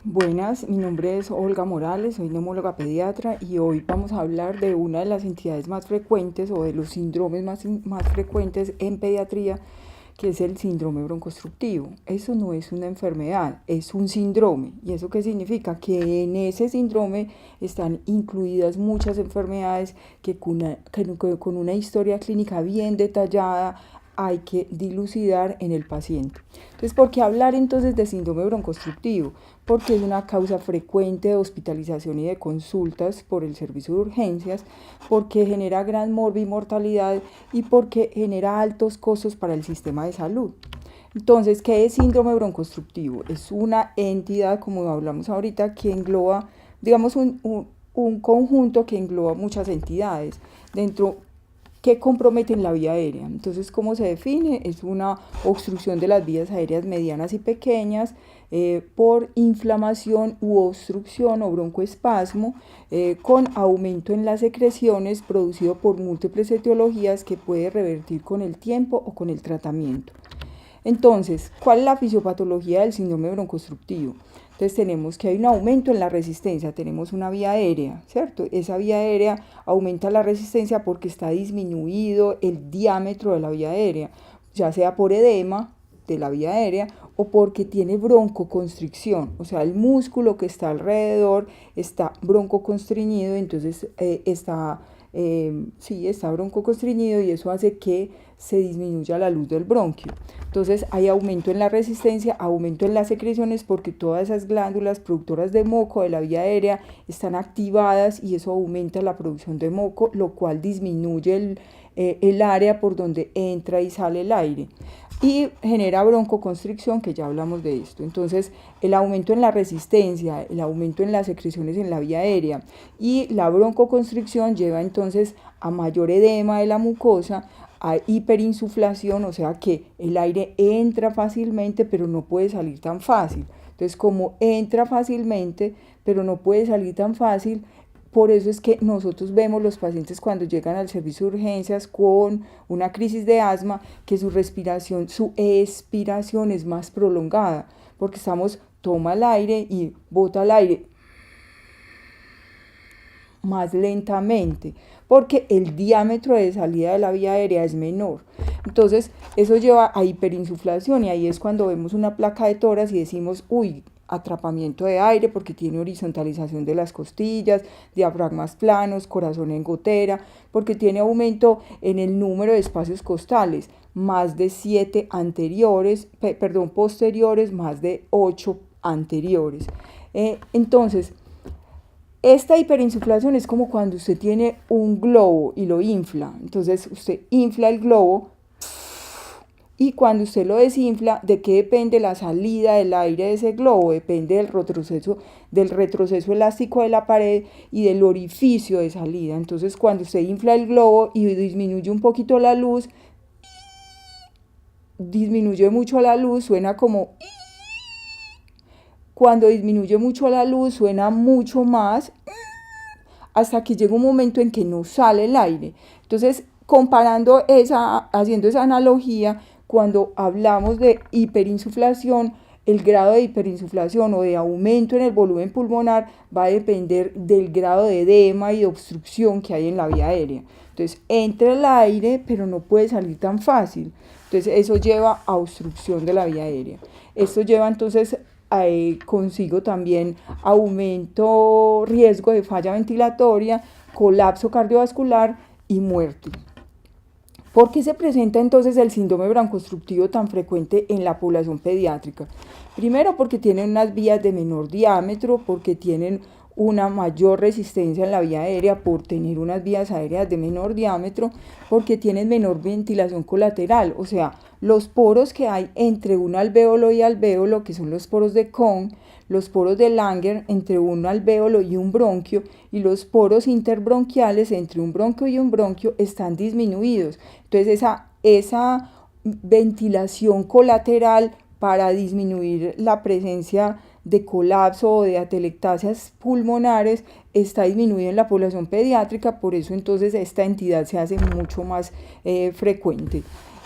Buenas, mi nombre es Olga Morales, soy neumóloga pediatra y hoy vamos a hablar de una de las entidades más frecuentes o de los síndromes más frecuentes en pediatría, que es el síndrome broncoobstructivo. Eso no es una enfermedad, es un síndrome. ¿Y eso qué significa? Que en ese síndrome están incluidas muchas enfermedades que con una historia clínica bien detallada hay que dilucidar en el paciente. Entonces, ¿por qué hablar entonces de síndrome broncoobstructivo? Porque es una causa frecuente de hospitalización y de consultas por el servicio de urgencias, porque genera gran mortalidad y porque genera altos costos para el sistema de salud. Entonces, ¿qué es síndrome broncoobstructivo? Es una entidad, como hablamos ahorita, que engloba, digamos, un conjunto que engloba muchas entidades dentro que comprometen la vía aérea. Entonces, ¿cómo se define? Es una obstrucción de las vías aéreas medianas y pequeñas por inflamación u obstrucción o broncoespasmo con aumento en las secreciones producido por múltiples etiologías que puede revertir con el tiempo o con el tratamiento. Entonces, ¿cuál es la fisiopatología del síndrome broncoobstructivo? Entonces tenemos que hay un aumento en la resistencia, tenemos una vía aérea, ¿cierto? Esa vía aérea aumenta la resistencia porque está disminuido el diámetro de la vía aérea, ya sea por edema de la vía aérea o porque tiene broncoconstricción, o sea, el músculo que está alrededor está broncoconstriñido, entonces está broncoconstriñido y eso hace que se disminuya la luz del bronquio. Entonces hay aumento en la resistencia, aumento en las secreciones porque todas esas glándulas productoras de moco de la vía aérea están activadas y eso aumenta la producción de moco, lo cual disminuye el área por donde entra y sale el aire y genera broncoconstricción, que ya hablamos de esto. Entonces, el aumento en la resistencia, el aumento en las secreciones en la vía aérea y la broncoconstricción lleva entonces a mayor edema de la mucosa, a hiperinsuflación, o sea que el aire entra fácilmente pero no puede salir tan fácil. Entonces, como entra fácilmente pero no puede salir tan fácil, por eso es que nosotros vemos los pacientes cuando llegan al servicio de urgencias con una crisis de asma, que su respiración, su expiración es más prolongada, porque toma el aire y bota el aire más lentamente, porque el diámetro de salida de la vía aérea es menor. Entonces, eso lleva a hiperinsuflación y ahí es cuando vemos una placa de tórax y decimos, uy, atrapamiento de aire porque tiene horizontalización de las costillas, diafragmas planos, corazón en gotera, porque tiene aumento en el número de espacios costales, más de 7 posteriores, más de 8 anteriores. Entonces, esta hiperinsuflación es como cuando usted tiene un globo y lo infla. Entonces usted infla el globo y cuando usted lo desinfla, ¿de qué depende la salida del aire de ese globo? Depende del retroceso elástico de la pared y del orificio de salida. Entonces cuando usted infla el globo y disminuye un poquito la luz, disminuye mucho la luz, suena como... Cuando disminuye mucho la luz suena mucho más hasta que llega un momento en que no sale el aire. Entonces, haciendo esa analogía, cuando hablamos de hiperinsuflación, el grado de hiperinsuflación o de aumento en el volumen pulmonar va a depender del grado de edema y de obstrucción que hay en la vía aérea. Entonces, entra el aire, pero no puede salir tan fácil. Entonces, eso lleva a obstrucción de la vía aérea. Esto lleva entonces consigo también aumento, riesgo de falla ventilatoria, colapso cardiovascular y muerte. ¿Por qué se presenta entonces el síndrome broncoobstructivo tan frecuente en la población pediátrica? Primero, porque tienen unas vías de menor diámetro, porque tienen una mayor resistencia en la vía aérea por tener unas vías aéreas de menor diámetro, porque tienen menor ventilación colateral, o sea, los poros que hay entre un alvéolo y alvéolo, que son los poros de Kohn, los poros de Langer entre un alvéolo y un bronquio, y los poros interbronquiales entre un bronquio y un bronquio están disminuidos. Entonces esa ventilación colateral para disminuir la presencia de colapso o de atelectasias pulmonares está disminuida en la población pediátrica, por eso entonces esta entidad se hace mucho más frecuente.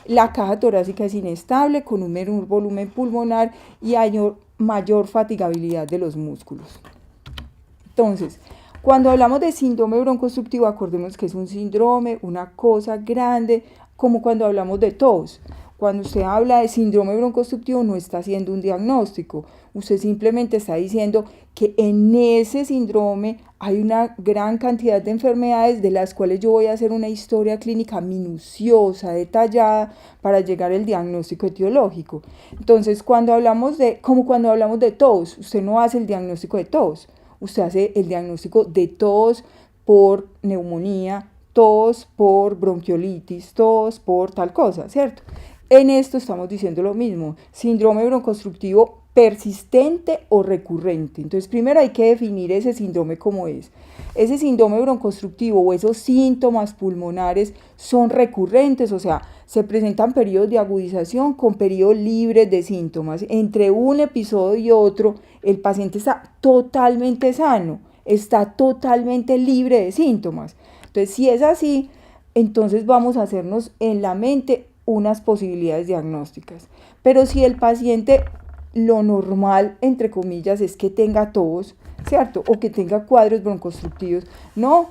La caja torácica es inestable, con un menor volumen pulmonar y hay mayor fatigabilidad de los músculos. Entonces, cuando hablamos de síndrome broncoobstructivo, acordemos que es un síndrome, una cosa grande, como cuando hablamos de tos. Cuando usted habla de síndrome broncoobstructivo no está haciendo un diagnóstico, usted simplemente está diciendo que en ese síndrome hay una gran cantidad de enfermedades de las cuales yo voy a hacer una historia clínica minuciosa, detallada, para llegar al diagnóstico etiológico. Entonces, cuando hablamos de tos, usted no hace el diagnóstico de tos, usted hace el diagnóstico de tos por neumonía, tos por bronquiolitis, tos por tal cosa, ¿cierto? En esto estamos diciendo lo mismo, síndrome broncoobstructivo persistente o recurrente. Entonces, primero hay que definir ese síndrome como es. Ese síndrome broncoobstructivo o esos síntomas pulmonares son recurrentes, o sea, se presentan periodos de agudización con periodos libres de síntomas. Entre un episodio y otro, el paciente está totalmente sano, está totalmente libre de síntomas. Entonces, si es así, entonces vamos a hacernos en la mente unas posibilidades diagnósticas. Pero si el paciente, lo normal, entre comillas, es que tenga tos, ¿cierto? O que tenga cuadros broncoobstructivos. No,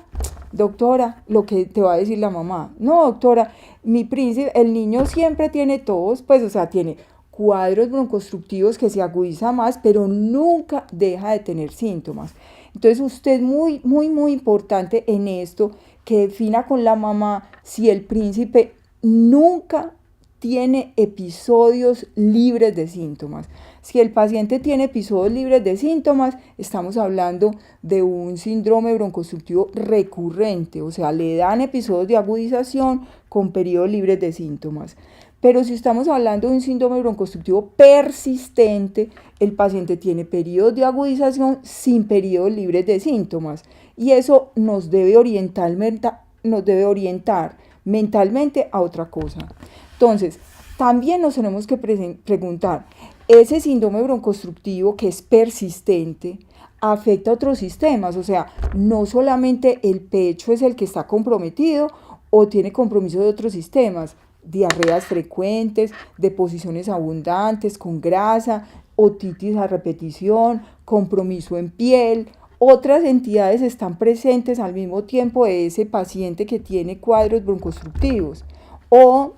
doctora, lo que te va a decir la mamá. No, doctora, mi príncipe, el niño siempre tiene tos, pues, o sea, tiene cuadros broncoobstructivos que se agudizan más, pero nunca deja de tener síntomas. Entonces, usted muy, muy, muy importante en esto, que defina con la mamá si el príncipe nunca tiene episodios libres de síntomas. Si el paciente tiene episodios libres de síntomas, estamos hablando de un síndrome broncoobstructivo recurrente, o sea, le dan episodios de agudización con periodos libres de síntomas. Pero si estamos hablando de un síndrome broncoobstructivo persistente, el paciente tiene periodos de agudización sin periodos libres de síntomas. Y eso nos debe orientar mentalmente a otra cosa. Entonces, también nos tenemos que preguntar, ¿ese síndrome broncoobstructivo que es persistente afecta a otros sistemas? O sea, no solamente el pecho es el que está comprometido o tiene compromiso de otros sistemas, diarreas frecuentes, deposiciones abundantes con grasa, otitis a repetición, compromiso en piel. Otras entidades están presentes al mismo tiempo de ese paciente que tiene cuadros broncoobstructivos o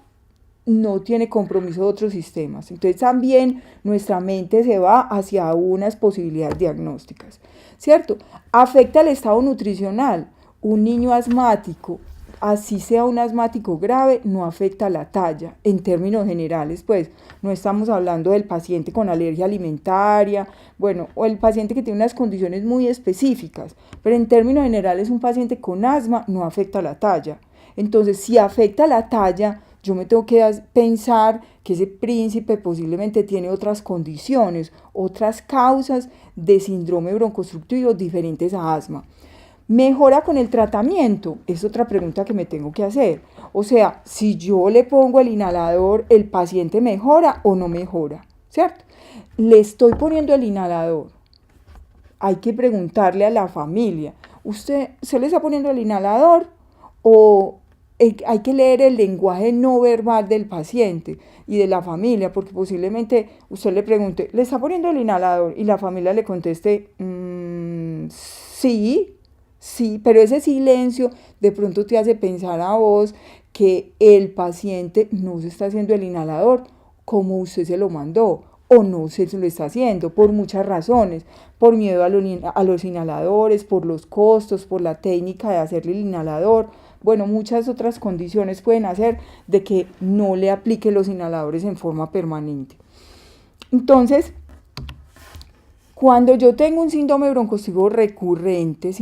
no tiene compromiso de otros sistemas. Entonces también nuestra mente se va hacia unas posibilidades diagnósticas, ¿cierto? Afecta el estado nutricional. Un niño asmático, así sea un asmático grave, no afecta la talla. En términos generales, pues, no estamos hablando del paciente con alergia alimentaria, bueno, o el paciente que tiene unas condiciones muy específicas, pero en términos generales un paciente con asma no afecta la talla. Entonces, si afecta la talla, yo me tengo que pensar que ese príncipe posiblemente tiene otras condiciones, otras causas de síndrome broncoobstructivo diferentes a asma. ¿Mejora con el tratamiento? Es otra pregunta que me tengo que hacer. O sea, si yo le pongo el inhalador, ¿el paciente mejora o no mejora? ¿Cierto? Le estoy poniendo el inhalador. Hay que preguntarle a la familia, ¿usted se le está poniendo el inhalador o hay que leer el lenguaje no verbal del paciente y de la familia? Porque posiblemente usted le pregunte, ¿le está poniendo el inhalador? Y la familia le conteste, sí, pero ese silencio de pronto te hace pensar a vos que el paciente no se está haciendo el inhalador como usted se lo mandó, o no se lo está haciendo por muchas razones, por miedo a los inhaladores, por los costos, por la técnica de hacerle el inhalador. Bueno, muchas otras condiciones pueden hacer de que no le aplique los inhaladores en forma permanente. Entonces, cuando yo tengo un síndrome broncoobstructivo recurrente,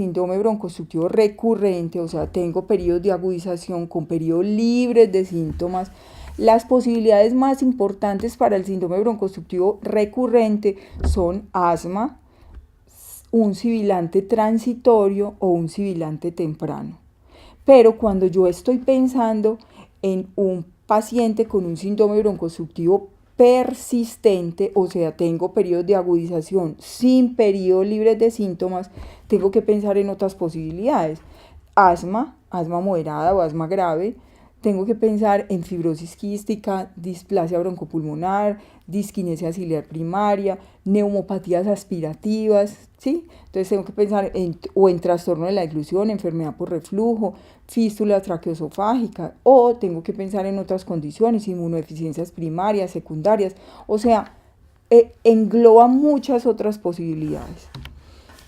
o sea, tengo periodos de agudización con periodos libres de síntomas, las posibilidades más importantes para el síndrome broncoobstructivo recurrente son asma, un sibilante transitorio o un sibilante temprano. Pero cuando yo estoy pensando en un paciente con un síndrome broncoobstructivo persistente, o sea, tengo periodos de agudización sin periodos libres de síntomas, tengo que pensar en otras posibilidades. Asma moderada o asma grave, tengo que pensar en fibrosis quística, displasia broncopulmonar, disquinesia ciliar primaria, neumopatías aspirativas, ¿sí? Entonces tengo que pensar en trastorno de la deglución, enfermedad por reflujo, fístula traqueosofágica, o tengo que pensar en otras condiciones, inmunodeficiencias primarias, secundarias, o sea, engloba muchas otras posibilidades.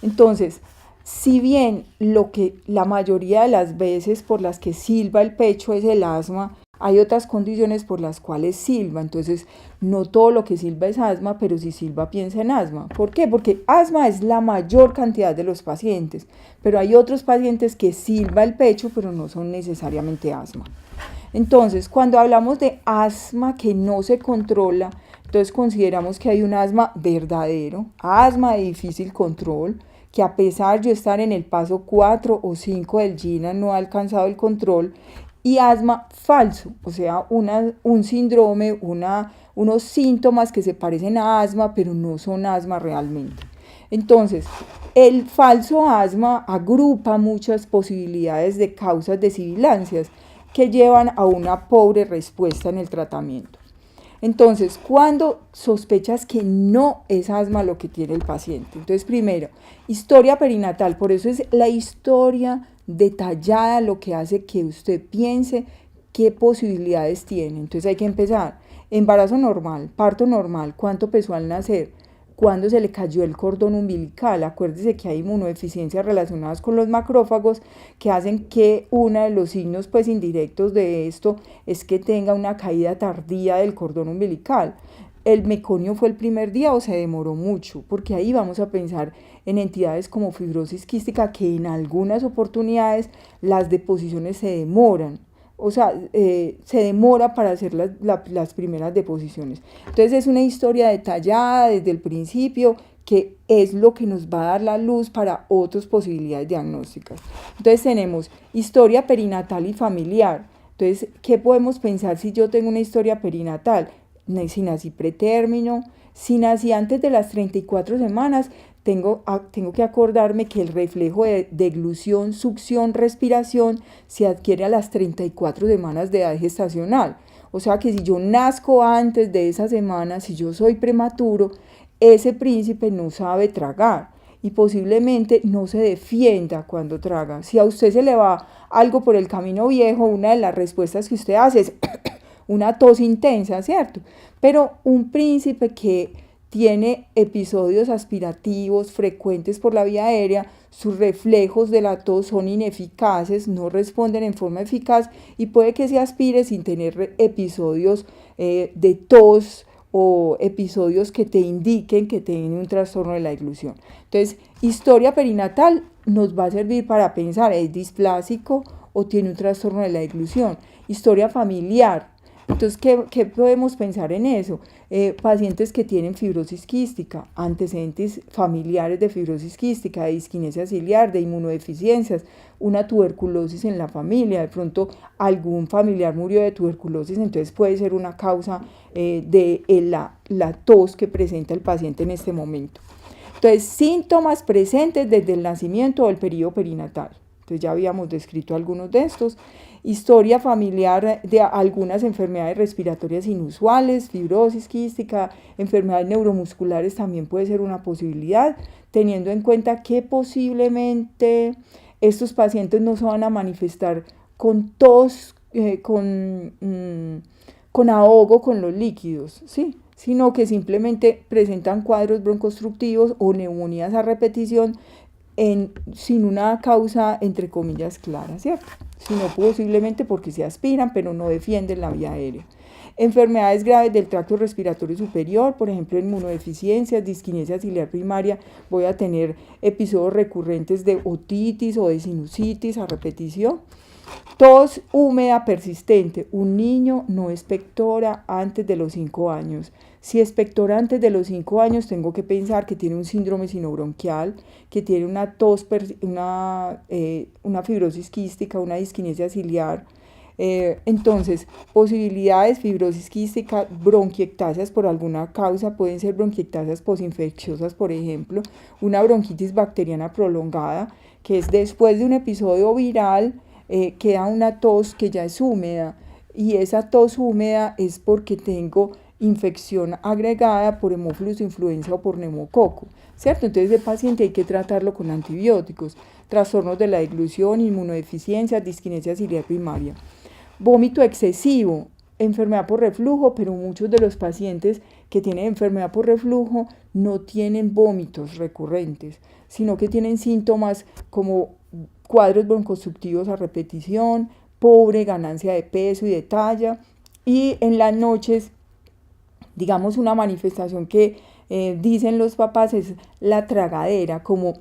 Entonces, si bien lo que la mayoría de las veces por las que silba el pecho es el asma, hay otras condiciones por las cuales silba. Entonces, no todo lo que silba es asma, pero si silba piensa en asma. ¿Por qué? Porque asma es la mayor cantidad de los pacientes, pero hay otros pacientes que silba el pecho, pero no son necesariamente asma. Entonces, cuando hablamos de asma que no se controla, entonces consideramos que hay un asma verdadero, asma de difícil control, que a pesar de estar en el paso 4 o 5 del GINA no ha alcanzado el control, y asma falso, o sea, un síndrome, unos síntomas que se parecen a asma, pero no son asma realmente. Entonces, el falso asma agrupa muchas posibilidades de causas de sibilancias que llevan a una pobre respuesta en el tratamiento. Entonces, cuando sospechas que no es asma lo que tiene el paciente, entonces primero, historia perinatal, por eso es la historia detallada lo que hace que usted piense qué posibilidades tiene. Entonces hay que empezar, embarazo normal, parto normal, cuánto pesó al nacer, cuándo se le cayó el cordón umbilical. Acuérdese que hay inmunodeficiencias relacionadas con los macrófagos que hacen que uno de los signos pues indirectos de esto es que tenga una caída tardía del cordón umbilical. ¿El meconio fue el primer día o se demoró mucho? Porque ahí vamos a pensar en entidades como fibrosis quística, que en algunas oportunidades las deposiciones se demoran. O sea, se demora para hacer las primeras deposiciones. Entonces es una historia detallada desde el principio, que es lo que nos va a dar la luz para otras posibilidades diagnósticas. Entonces tenemos historia perinatal y familiar. Entonces, ¿qué podemos pensar si yo tengo una historia perinatal? Si nací pretérmino, si nací antes de las 34 semanas, tengo que acordarme que el reflejo de deglución, succión, respiración se adquiere a las 34 semanas de edad gestacional. O sea que si yo nazco antes de esa semana, si yo soy prematuro, ese príncipe no sabe tragar y posiblemente no se defienda cuando traga. Si a usted se le va algo por el camino viejo, una de las respuestas que usted hace es una tos intensa, ¿cierto? Pero un príncipe que tiene episodios aspirativos frecuentes por la vía aérea, sus reflejos de la tos son ineficaces, no responden en forma eficaz y puede que se aspire sin tener episodios de tos o episodios que te indiquen que tiene un trastorno de la deglución. Entonces, historia perinatal nos va a servir para pensar, ¿es displásico o tiene un trastorno de la deglución? Historia familiar. Entonces, ¿qué podemos pensar en eso? Pacientes que tienen fibrosis quística, antecedentes familiares de fibrosis quística, de disquinesia ciliar, de inmunodeficiencias, una tuberculosis en la familia, de pronto algún familiar murió de tuberculosis, entonces puede ser una causa de la tos que presenta el paciente en este momento. Entonces, síntomas presentes desde el nacimiento o el periodo perinatal. Entonces ya habíamos descrito algunos de estos. Historia familiar de algunas enfermedades respiratorias inusuales, fibrosis quística, enfermedades neuromusculares también puede ser una posibilidad, teniendo en cuenta que posiblemente estos pacientes no se van a manifestar con tos, con ahogo con los líquidos, ¿sí? Sino que simplemente presentan cuadros broncoobstructivos o neumonías a repetición sin una causa, entre comillas, clara, ¿cierto? Sino posiblemente porque se aspiran, pero no defienden la vía aérea. Enfermedades graves del tracto respiratorio superior, por ejemplo, inmunodeficiencias, disquinesia ciliar primaria, voy a tener episodios recurrentes de otitis o de sinusitis a repetición. Tos húmeda persistente. Un niño no expectora antes de los 5 años. Si expectora antes de los 5 años, tengo que pensar que tiene un síndrome sinobronquial, que tiene una tos, una fibrosis quística, una disquinesia ciliar. Entonces, posibilidades: fibrosis quística, bronquiectasias por alguna causa, pueden ser bronquiectasias posinfecciosas, por ejemplo, una bronquitis bacteriana prolongada, que es después de un episodio viral, queda una tos que ya es húmeda. y esa tos húmeda es porque tengo infección agregada por hemófilus influenza o por neumococo, ¿cierto? Entonces el paciente hay que tratarlo con antibióticos, trastornos de la deglución, inmunodeficiencias, disquinesia ciliar primaria. Vómito excesivo, enfermedad por reflujo, pero muchos de los pacientes que tienen enfermedad por reflujo no tienen vómitos recurrentes, sino que tienen síntomas como cuadros broncoconstrictivos a repetición, pobre ganancia de peso y de talla, y en las noches, digamos, una manifestación que dicen los papás es la tragadera, como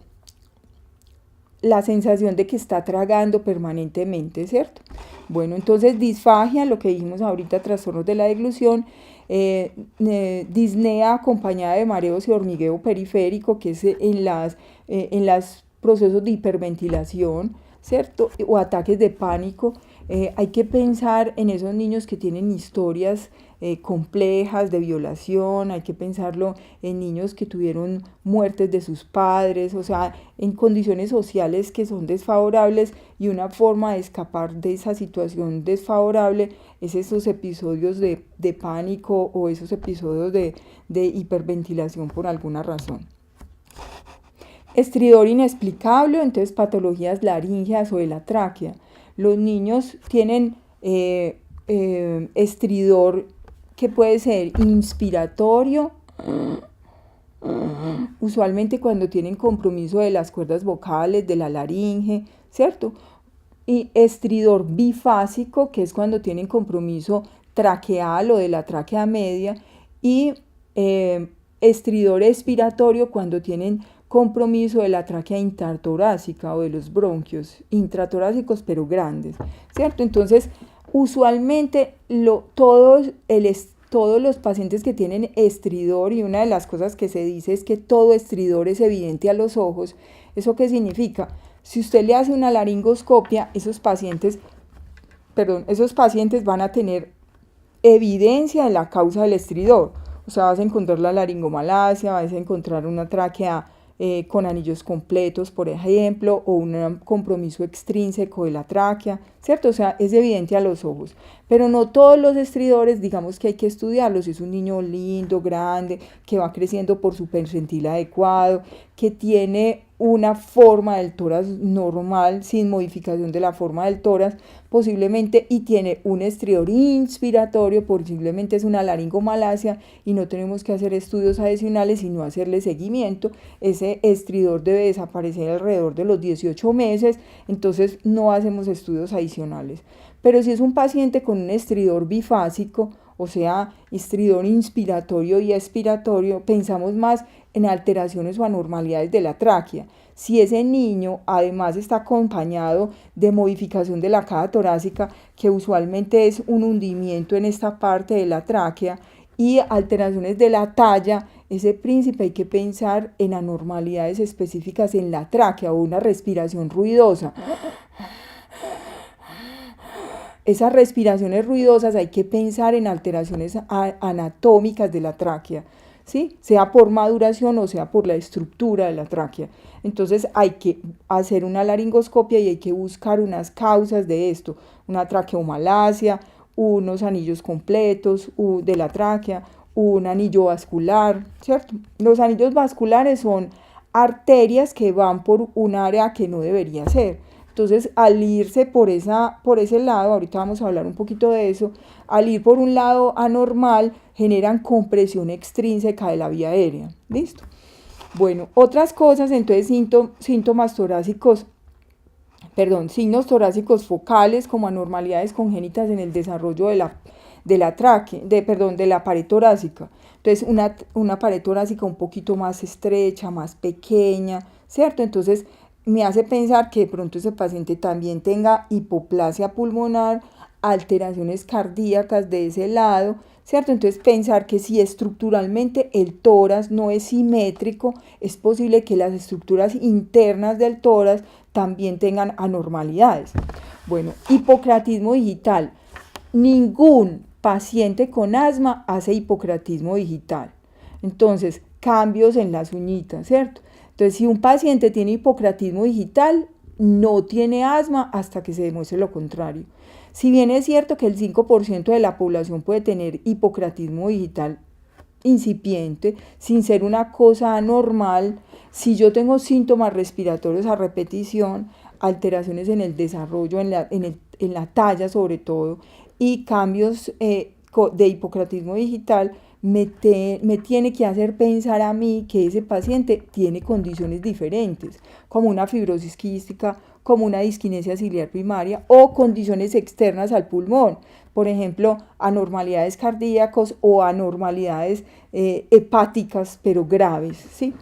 la sensación de que está tragando permanentemente, ¿cierto? Bueno, entonces disfagia, lo que dijimos ahorita, trastornos de la deglución, disnea acompañada de mareos y hormigueo periférico, que es en los procesos de hiperventilación, ¿cierto? O ataques de pánico. Hay que pensar en esos niños que tienen historias complejas de violación, hay que pensarlo en niños que tuvieron muertes de sus padres, o sea, en condiciones sociales que son desfavorables, y una forma de escapar de esa situación desfavorable es esos episodios de pánico o esos episodios de hiperventilación por alguna razón. Estridor inexplicable, entonces patologías laríngeas o de la tráquea. Los niños tienen estridor que puede ser inspiratorio, usualmente cuando tienen compromiso de las cuerdas vocales, de la laringe, ¿cierto? Y estridor bifásico, que es cuando tienen compromiso traqueal o de la tráquea media, y estridor expiratorio cuando tienen compromiso de la tráquea intertorácica o de los bronquios intratorácicos pero grandes, ¿cierto? Entonces, usualmente todos los pacientes que tienen estridor, y una de las cosas que se dice es que todo estridor es evidente a los ojos. ¿Eso qué significa? Si usted le hace una laringoscopia, esos pacientes van a tener evidencia de la causa del estridor. O sea, vas a encontrar la laringomalacia, vas a encontrar una tráquea con anillos completos, por ejemplo, o un compromiso extrínseco de la tráquea, ¿cierto? O sea, es evidente a los ojos. Pero no todos los estridores, digamos que hay que estudiarlos. Si es un niño lindo, grande, que va creciendo por su percentil adecuado, que tiene una forma del tórax normal, sin modificación de la forma del tórax, posiblemente, y tiene un estridor inspiratorio, posiblemente es una laringomalacia, y no tenemos que hacer estudios adicionales, sino hacerle seguimiento. Ese estridor debe desaparecer alrededor de los 18 meses, entonces no hacemos estudios adicionales. Pero si es un paciente con un estridor bifásico, o sea, estridor inspiratorio y expiratorio, pensamos más en alteraciones o anormalidades de la tráquea. Si ese niño además está acompañado de modificación de la caja torácica, que usualmente es un hundimiento en esta parte de la tráquea, y alteraciones de la talla, ese príncipe hay que pensar en anormalidades específicas en la tráquea o una respiración ruidosa. Esas respiraciones ruidosas hay que pensar en alteraciones anatómicas de la tráquea, ¿sí? Sea por maduración o sea por la estructura de la tráquea. Entonces hay que hacer una laringoscopia y hay que buscar unas causas de esto, una traqueomalacia, unos anillos completos de la tráquea, un anillo vascular, ¿cierto? Los anillos vasculares son arterias que van por un área que no debería ser. Entonces, al irse por ese lado, ahorita vamos a hablar un poquito de eso, al ir por un lado anormal, generan compresión extrínseca de la vía aérea. ¿Listo? Bueno, otras cosas, entonces, signos torácicos focales, como anormalidades congénitas en el desarrollo de la pared torácica. Entonces, una pared torácica un poquito más estrecha, más pequeña, ¿cierto? Entonces, me hace pensar que de pronto ese paciente también tenga hipoplasia pulmonar, alteraciones cardíacas de ese lado, ¿cierto? Entonces pensar que si estructuralmente el tórax no es simétrico, es posible que las estructuras internas del tórax también tengan anormalidades. Bueno, hipocratismo digital. Ningún paciente con asma hace hipocratismo digital. Entonces, cambios en las uñitas, ¿cierto? Entonces, si un paciente tiene hipocratismo digital, no tiene asma hasta que se demuestre lo contrario. Si bien es cierto que el 5% de la población puede tener hipocratismo digital incipiente, sin ser una cosa anormal, si yo tengo síntomas respiratorios a repetición, alteraciones en el desarrollo, en la talla sobre todo, y cambios de hipocratismo digital, me tiene que hacer pensar a mí que ese paciente tiene condiciones diferentes, como una fibrosis quística, como una disquinesia ciliar primaria o condiciones externas al pulmón, por ejemplo, anormalidades cardíacas o anormalidades hepáticas, pero graves, ¿sí?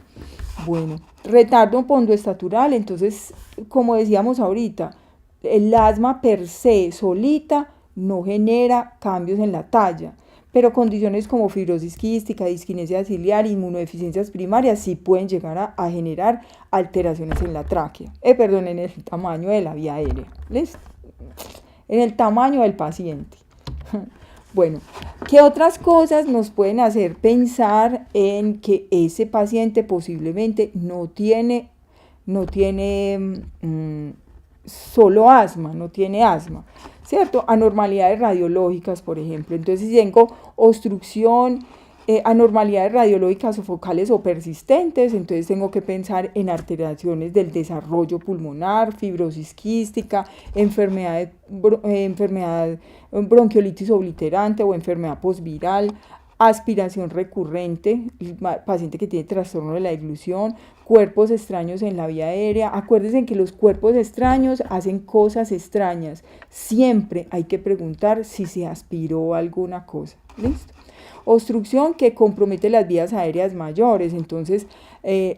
Bueno, retardo pondoestatural, entonces, como decíamos ahorita, el asma per se solita no genera cambios en la talla, pero condiciones como fibrosis quística, disquinesia ciliar, inmunodeficiencias primarias sí pueden llegar a generar alteraciones en la tráquea, en el tamaño de la vía aérea, ¿listo? En el tamaño del paciente. Bueno, ¿qué otras cosas nos pueden hacer pensar en que ese paciente posiblemente no tiene solo asma, no tiene asma? ¿Cierto? Anormalidades radiológicas, por ejemplo. Entonces, si tengo obstrucción, anormalidades radiológicas o focales o persistentes, entonces tengo que pensar en alteraciones del desarrollo pulmonar, fibrosis quística, enfermedad bronquiolitis obliterante o enfermedad posviral, aspiración recurrente, paciente que tiene trastorno de la deglución, cuerpos extraños en la vía aérea. Acuérdense que los cuerpos extraños hacen cosas extrañas. Siempre hay que preguntar si se aspiró alguna cosa. ¿Listo? Obstrucción que compromete las vías aéreas mayores, entonces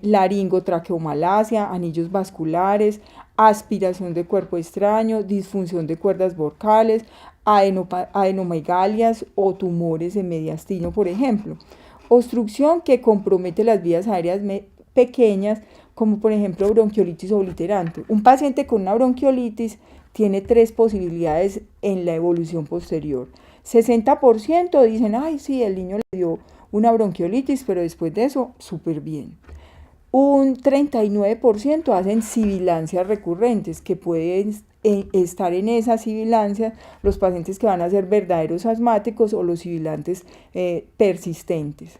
laringotraqueomalacia, anillos vasculares, aspiración de cuerpo extraño, disfunción de cuerdas vocales, adenomegalias o tumores en mediastino, por ejemplo. Obstrucción que compromete las vías aéreas pequeñas, como por ejemplo bronquiolitis obliterante. Un paciente con una bronquiolitis tiene 3 posibilidades en la evolución posterior. 60% dicen, ay, sí, el niño le dio una bronquiolitis, pero después de eso, súper bien. Un 39% hacen sibilancias recurrentes, que pueden estar en esas sibilancias los pacientes que van a ser verdaderos asmáticos o los sibilantes persistentes.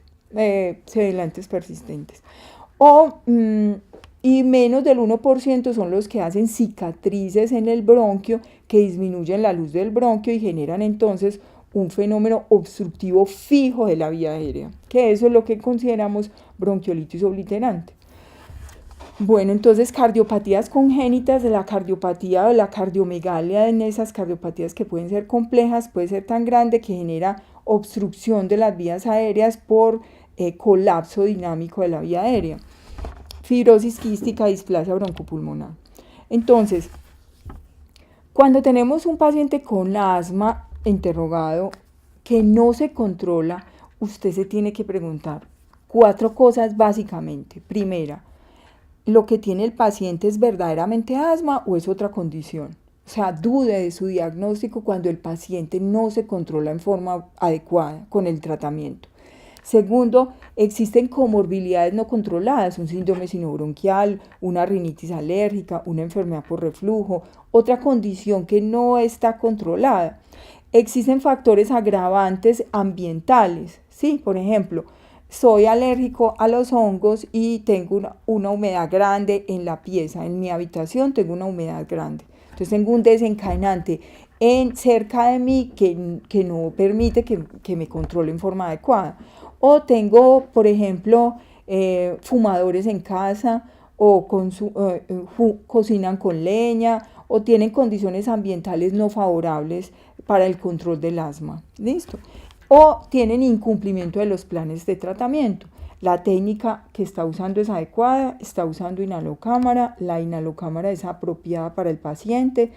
Y menos del 1% son los que hacen cicatrices en el bronquio que disminuyen la luz del bronquio y generan entonces un fenómeno obstructivo fijo de la vía aérea, que eso es lo que consideramos bronquiolitis obliterante. Bueno, entonces cardiopatías congénitas, de la cardiopatía o la cardiomegalia, en esas cardiopatías que pueden ser complejas, puede ser tan grande que genera obstrucción de las vías aéreas por colapso dinámico de la vía aérea. Fibrosis quística, displasia broncopulmonar. Entonces, cuando tenemos un paciente con asma interrogado que no se controla, usted se tiene que preguntar 4 cosas básicamente. Primera, ¿lo que tiene el paciente es verdaderamente asma o es otra condición? O sea, dude de su diagnóstico cuando el paciente no se controla en forma adecuada con el tratamiento. Segundo, existen comorbilidades no controladas, un síndrome sinobronquial, una rinitis alérgica, una enfermedad por reflujo, otra condición que no está controlada. Existen factores agravantes ambientales, ¿sí? Por ejemplo, soy alérgico a los hongos y tengo una humedad grande en la pieza, en mi habitación tengo una humedad grande. Entonces tengo un desencadenante cerca de mí que no permite que me controle en forma adecuada. O tengo, por ejemplo, fumadores en casa o cocinan con leña o tienen condiciones ambientales no favorables para el control del asma. ¿Listo? O tienen incumplimiento de los planes de tratamiento. La técnica que está usando es adecuada, está usando inhalocámara, la inhalocámara es apropiada para el paciente,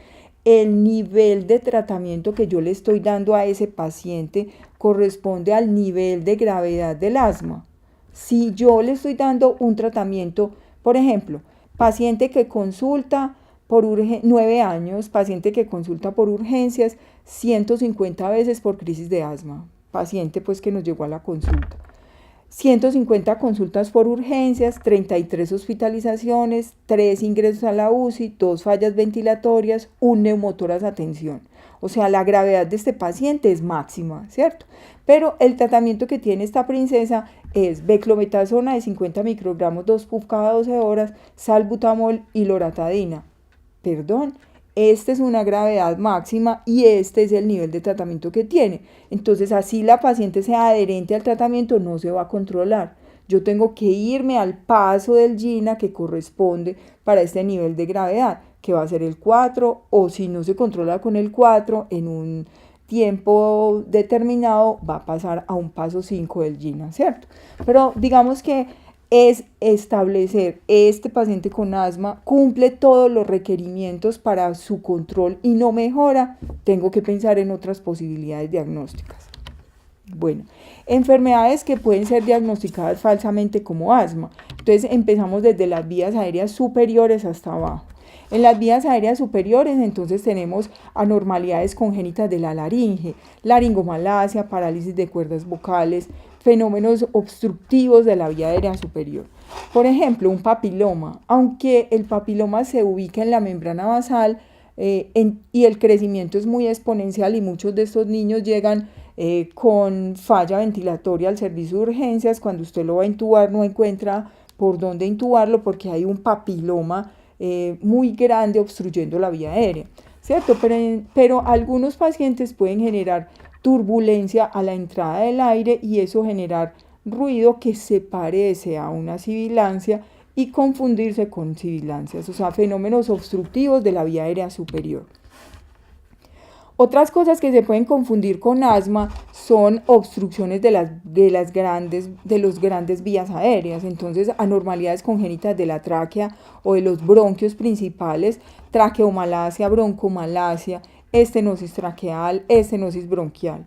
el nivel de tratamiento que yo le estoy dando a ese paciente corresponde al nivel de gravedad del asma. Si yo le estoy dando un tratamiento, por ejemplo, paciente que consulta por 9 años, paciente que consulta por urgencias 150 veces por crisis de asma, paciente pues que nos llegó a la consulta. 150 consultas por urgencias, 33 hospitalizaciones, 3 ingresos a la UCI, 2 fallas ventilatorias, un neumotórax atención. O sea, la gravedad de este paciente es máxima, ¿cierto? Pero el tratamiento que tiene esta princesa es beclometasona de 50 microgramos 2 puf cada 12 horas, salbutamol y loratadina. Perdón, esta es una gravedad máxima y este es el nivel de tratamiento que tiene. Entonces, así la paciente sea adherente al tratamiento, no se va a controlar. Yo tengo que irme al paso del GINA que corresponde para este nivel de gravedad, que va a ser el 4, o si no se controla con el 4, en un tiempo determinado va a pasar a un paso 5 del GINA, ¿cierto? Pero digamos que es establecer este paciente con asma cumple todos los requerimientos para su control y no mejora, tengo que pensar en otras posibilidades diagnósticas. Bueno, enfermedades que pueden ser diagnosticadas falsamente como asma. Entonces empezamos desde las vías aéreas superiores hasta abajo. En las vías aéreas superiores entonces tenemos anormalidades congénitas de la laringe, laringomalacia, parálisis de cuerdas vocales, fenómenos obstructivos de la vía aérea superior. Por ejemplo, un papiloma, aunque el papiloma se ubica en la membrana basal y el crecimiento es muy exponencial y muchos de estos niños llegan con falla ventilatoria al servicio de urgencias, cuando usted lo va a intubar no encuentra por dónde intubarlo porque hay un papiloma muy grande obstruyendo la vía aérea, ¿cierto? Pero algunos pacientes pueden generar turbulencia a la entrada del aire y eso generar ruido que se parece a una sibilancia y confundirse con sibilancias, o sea, fenómenos obstructivos de la vía aérea superior. Otras cosas que se pueden confundir con asma son obstrucciones de los grandes vías aéreas, entonces anormalidades congénitas de la tráquea o de los bronquios principales, traqueomalacia, broncomalacia, estenosis traqueal, estenosis bronquial,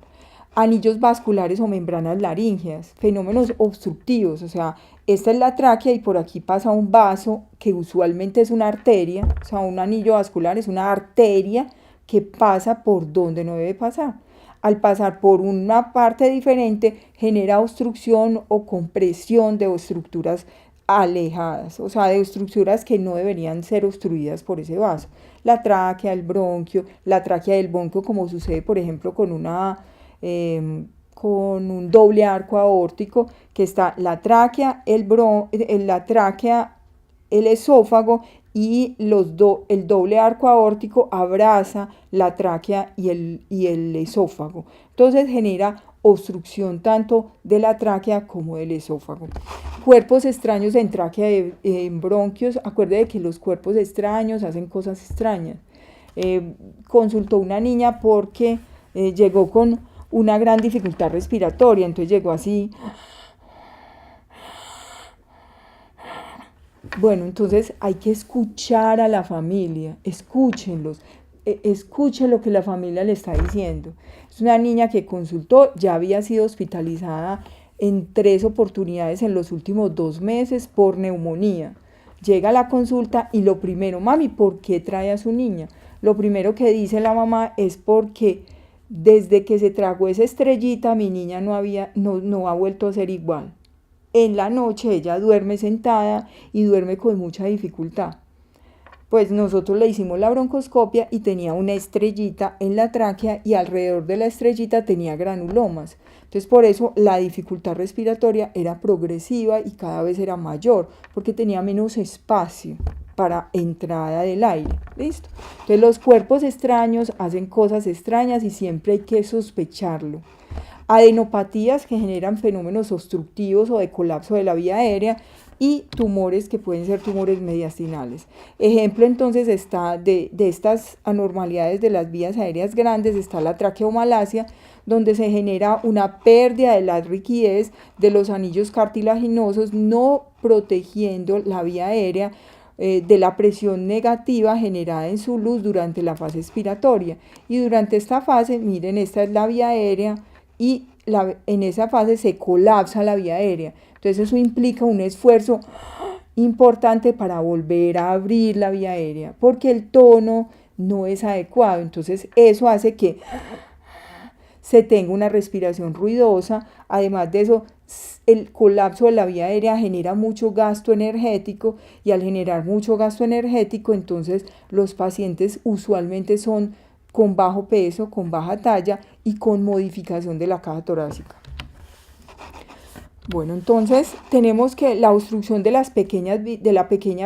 anillos vasculares o membranas laríngeas, fenómenos obstructivos, o sea, esta es la tráquea y por aquí pasa un vaso que usualmente es una arteria, o sea, un anillo vascular es una arteria que pasa por donde no debe pasar. Al pasar por una parte diferente genera obstrucción o compresión de estructuras alejadas, o sea, de estructuras que no deberían ser obstruidas por ese vaso. La tráquea, el bronquio, la tráquea del bronquio, como sucede, por ejemplo, con un doble arco aórtico, que está la tráquea, el esófago y el doble arco aórtico abraza la tráquea y el esófago. Entonces genera obstrucción tanto de la tráquea como del esófago. Cuerpos extraños en tráquea, en bronquios. Acuérdate que los cuerpos extraños hacen cosas extrañas. Consultó una niña porque llegó con una gran dificultad respiratoria, entonces llegó así. Bueno, entonces hay que escuchar a la familia, escúchenlos, escuchen lo que la familia le está diciendo. Es una niña que consultó, ya había sido hospitalizada en 3 oportunidades en los últimos 2 meses por neumonía. Llega a la consulta y lo primero, mami, ¿por qué trae a su niña? Lo primero que dice la mamá es porque desde que se tragó esa estrellita mi niña no ha vuelto a ser igual. En la noche ella duerme sentada y duerme con mucha dificultad. Pues nosotros le hicimos la broncoscopia y tenía una estrellita en la tráquea y alrededor de la estrellita tenía granulomas. Entonces por eso la dificultad respiratoria era progresiva y cada vez era mayor, porque tenía menos espacio para entrada del aire. ¿Listo? Entonces los cuerpos extraños hacen cosas extrañas y siempre hay que sospecharlo. Adenopatías que generan fenómenos obstructivos o de colapso de la vía aérea y tumores que pueden ser tumores mediastinales. Ejemplo entonces está de estas anormalidades de las vías aéreas grandes, está la traqueomalacia, donde se genera una pérdida de la rigidez de los anillos cartilaginosos, no protegiendo la vía aérea de la presión negativa generada en su luz durante la fase expiratoria. Y durante esta fase, miren, esta es la vía aérea, y en esa fase se colapsa la vía aérea. Entonces eso implica un esfuerzo importante para volver a abrir la vía aérea, porque el tono no es adecuado. Entonces eso hace que se tenga una respiración ruidosa. Además de eso, el colapso de la vía aérea genera mucho gasto energético y al generar mucho gasto energético, entonces los pacientes usualmente son con bajo peso, con baja talla y con modificación de la caja torácica. Bueno, entonces tenemos que la obstrucción de la pequeña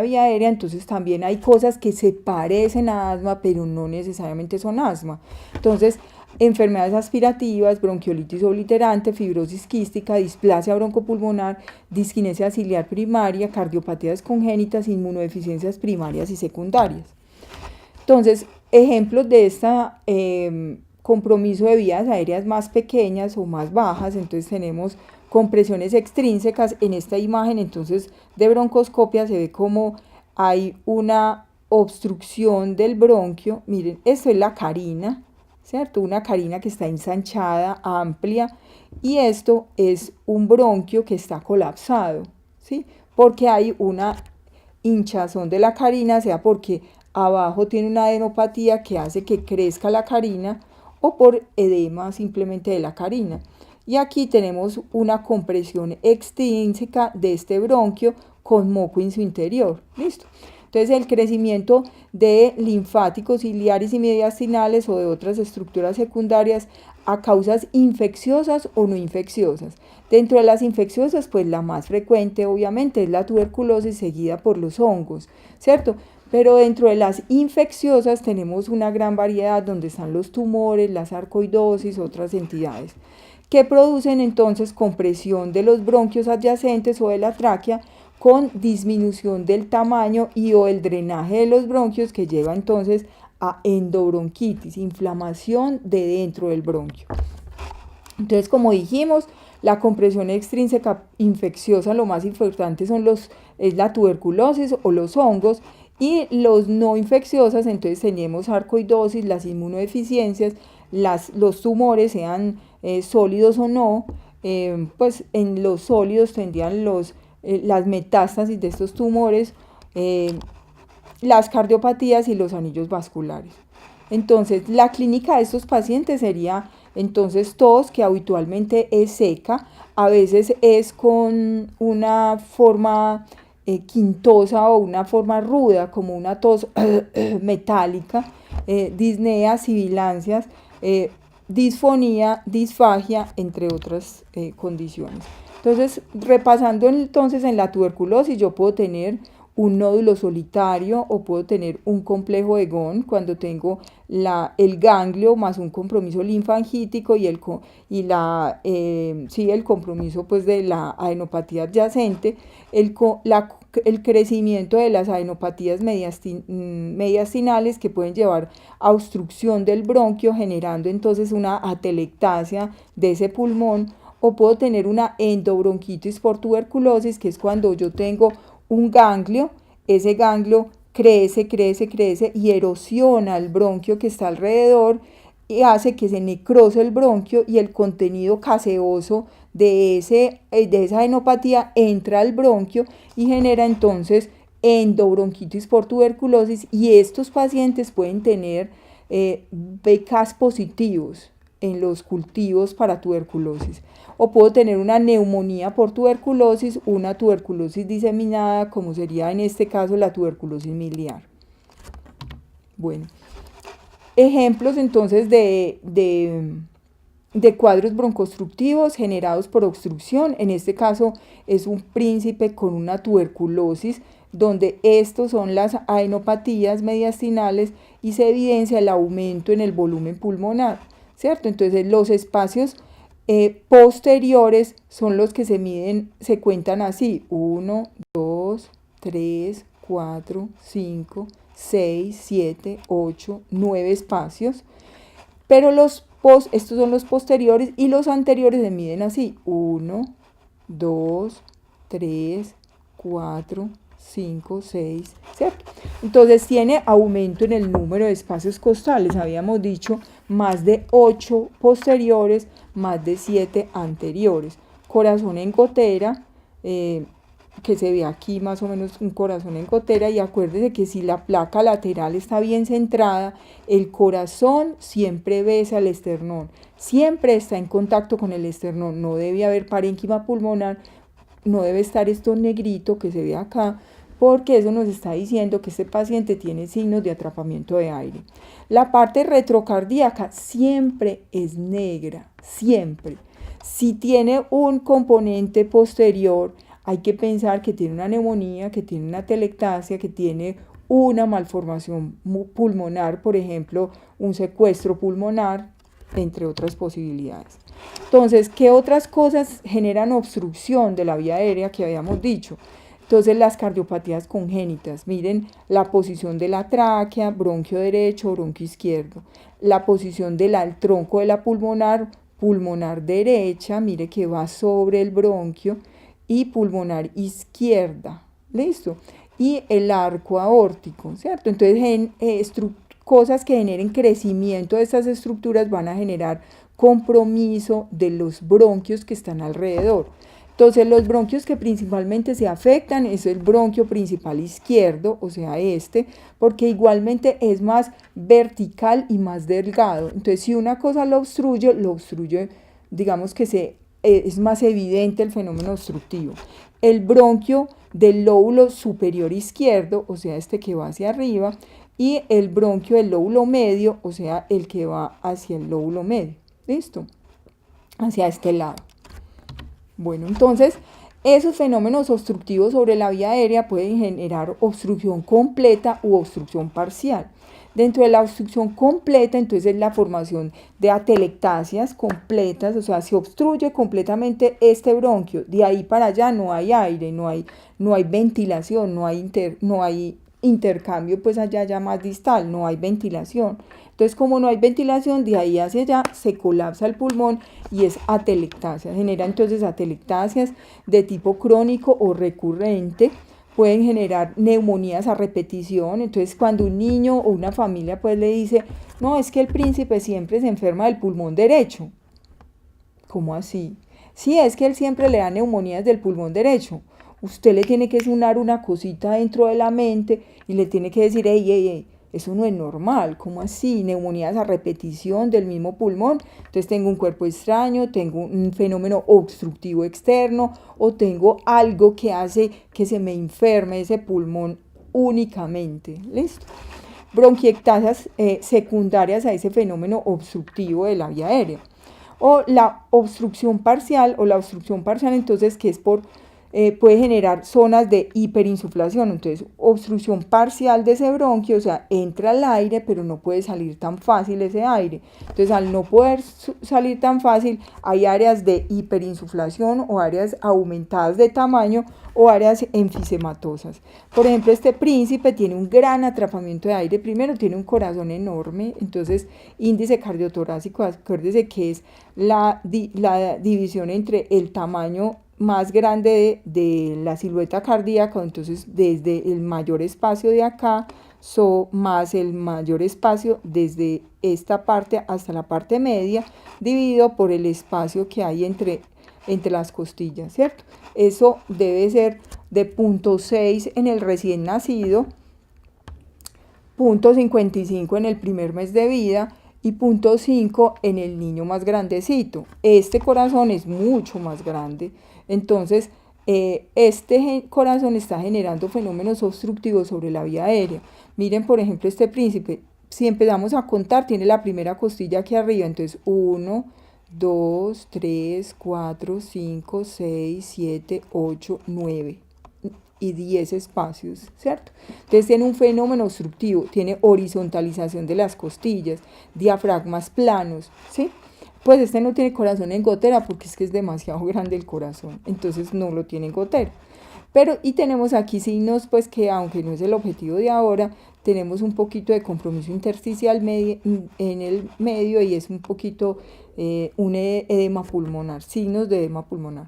vía aérea, entonces también hay cosas que se parecen a asma, pero no necesariamente son asma. Entonces, enfermedades aspirativas, bronquiolitis obliterante, fibrosis quística, displasia broncopulmonar, disquinesia ciliar primaria, cardiopatías congénitas, inmunodeficiencias primarias y secundarias. Entonces, ejemplos de compromiso de vías aéreas más pequeñas o más bajas, entonces tenemos compresiones extrínsecas. En esta imagen entonces de broncoscopia se ve como hay una obstrucción del bronquio. Miren, esto es la carina, ¿cierto? Una carina que está ensanchada, amplia, y esto es un bronquio que está colapsado, ¿sí? Porque hay una hinchazón de la carina, sea porque abajo tiene una adenopatía que hace que crezca la carina o por edema simplemente de la carina. Y aquí tenemos una compresión extrínseca de este bronquio con moco en su interior. ¿Listo? Entonces el crecimiento de linfáticos ciliares y mediastinales o de otras estructuras secundarias a causas infecciosas o no infecciosas. Dentro de las infecciosas, pues la más frecuente obviamente es la tuberculosis seguida por los hongos, ¿cierto? Pero dentro de las infecciosas tenemos una gran variedad donde están los tumores, la sarcoidosis, otras entidades, que producen entonces compresión de los bronquios adyacentes o de la tráquea con disminución del tamaño y o el drenaje de los bronquios, que lleva entonces a endobronquitis, inflamación de dentro del bronquio. Entonces, como dijimos, la compresión extrínseca infecciosa, lo más importante es la tuberculosis o los hongos, y los no infecciosas, entonces tenemos sarcoidosis, las inmunodeficiencias, los tumores, sean sólidos o no, pues en los sólidos tendrían las metástasis de estos tumores, las cardiopatías y los anillos vasculares. Entonces, la clínica de estos pacientes sería entonces tos, que habitualmente es seca, a veces es con una forma quintosa o una forma ruda, como una tos metálica, disnea, sibilancias, disfonía, disfagia, entre otras condiciones. Entonces, repasando entonces en la tuberculosis, yo puedo tener un nódulo solitario o puedo tener un complejo de Ghon cuando tengo el ganglio más un compromiso linfangítico y el compromiso pues de la adenopatía adyacente, el crecimiento de las adenopatías mediastinales que pueden llevar a obstrucción del bronquio, generando entonces una atelectasia de ese pulmón, o puedo tener una endobronquitis por tuberculosis, que es cuando yo tengo un ganglio, ese ganglio crece y erosiona el bronquio que está alrededor y hace que se necrose el bronquio y el contenido caseoso de esa adenopatía entra al bronquio y genera entonces endobronquitis por tuberculosis, y estos pacientes pueden tener BK positivos en los cultivos para tuberculosis, o puedo tener una neumonía por tuberculosis, una tuberculosis diseminada, como sería en este caso la tuberculosis miliar. Bueno, ejemplos entonces de cuadros broncoobstructivos generados por obstrucción. En este caso es un príncipe con una tuberculosis, donde estos son las adenopatías mediastinales y se evidencia el aumento en el volumen pulmonar, ¿cierto? Entonces los espacios posteriores son los que se cuentan así: 1, 2, 3, 4, 5, 6, 7, 8, 9 espacios, pero estos son los posteriores, y los anteriores se miden así: 1, 2, 3, 4, 5, 6, ¿cierto? Entonces tiene aumento en el número de espacios costales, habíamos dicho más de 8 posteriores, más de 7 anteriores. Corazón en gotera, que se ve aquí más o menos un corazón en gotera, y acuérdese que si la placa lateral está bien centrada, el corazón siempre besa el esternón, siempre está en contacto con el esternón, no debe haber parénquima pulmonar, no debe estar esto negrito que se ve acá, porque eso nos está diciendo que este paciente tiene signos de atrapamiento de aire. La parte retrocardíaca siempre es negra, siempre. Si tiene un componente posterior, hay que pensar que tiene una neumonía, que tiene una atelectasia, que tiene una malformación pulmonar, por ejemplo, un secuestro pulmonar, entre otras posibilidades. Entonces, ¿qué otras cosas generan obstrucción de la vía aérea que habíamos dicho? Entonces, las cardiopatías congénitas, miren la posición de la tráquea, bronquio derecho, bronquio izquierdo, la posición del tronco de la pulmonar, pulmonar derecha, mire que va sobre el bronquio, y pulmonar izquierda, ¿listo? Y el arco aórtico, ¿cierto? Entonces, cosas que generen crecimiento de estas estructuras van a generar compromiso de los bronquios que están alrededor. Entonces, los bronquios que principalmente se afectan es el bronquio principal izquierdo, o sea, porque igualmente es más vertical y más delgado. Entonces, si una cosa lo obstruye, digamos que es más evidente el fenómeno obstructivo. El bronquio del lóbulo superior izquierdo, o sea, que va hacia arriba, y el bronquio del lóbulo medio, o sea, el que va hacia el lóbulo medio. ¿Listo? Hacia este lado. Bueno, entonces, esos fenómenos obstructivos sobre la vía aérea pueden generar obstrucción completa u obstrucción parcial. Dentro de la obstrucción completa, entonces, es la formación de atelectasias completas, o sea, se obstruye completamente este bronquio. De ahí para allá no hay aire, no hay ventilación, no hay intercambio, pues allá ya más distal, no hay ventilación. Entonces, como no hay ventilación, de ahí hacia allá se colapsa el pulmón y es atelectasia. Genera entonces atelectasias de tipo crónico o recurrente. Pueden generar neumonías a repetición. Entonces, cuando un niño o una familia pues le dice, no, es que el príncipe siempre se enferma del pulmón derecho. ¿Cómo así? Sí, es que él siempre le da neumonías del pulmón derecho. Usted le tiene que sonar una cosita dentro de la mente y le tiene que decir, ey, eso no es normal. ¿Cómo así? Neumonías a repetición del mismo pulmón. Entonces tengo un cuerpo extraño, tengo un fenómeno obstructivo externo o tengo algo que hace que se me enferme ese pulmón únicamente. ¿Listo? Bronquiectasias secundarias a ese fenómeno obstructivo de la vía aérea. O la obstrucción parcial, entonces, que es puede generar zonas de hiperinsuflación. Entonces, obstrucción parcial de ese bronquio, o sea, entra el aire, pero no puede salir tan fácil ese aire. Entonces, al no poder salir tan fácil, hay áreas de hiperinsuflación o áreas aumentadas de tamaño o áreas enfisematosas. Por ejemplo, este príncipe tiene un gran atrapamiento de aire. Primero, tiene un corazón enorme, entonces índice cardiotorácico, acuérdese que es la división entre el tamaño más grande de la silueta cardíaca, entonces desde el mayor espacio de acá más el mayor espacio desde esta parte hasta la parte media, dividido por el espacio que hay entre las costillas, ¿cierto? Eso debe ser de 0.6 en el recién nacido, 0.55 en el primer mes de vida y 0.5 en el niño más grandecito. Este corazón es mucho más grande, entonces este corazón está generando fenómenos obstructivos sobre la vía aérea. Miren, por ejemplo, este príncipe, si empezamos a contar, tiene la primera costilla aquí arriba, entonces 1, 2, 3, 4, 5, 6, 7, 8, 9 y 10 espacios, ¿cierto? Entonces tiene un fenómeno obstructivo, tiene horizontalización de las costillas, diafragmas planos, ¿sí? Pues este no tiene corazón en gotera porque es que es demasiado grande el corazón, entonces no lo tiene en gotera. Y tenemos aquí signos, pues que aunque no es el objetivo de ahora, tenemos un poquito de compromiso intersticial en el medio y es un poquito un edema pulmonar, signos de edema pulmonar.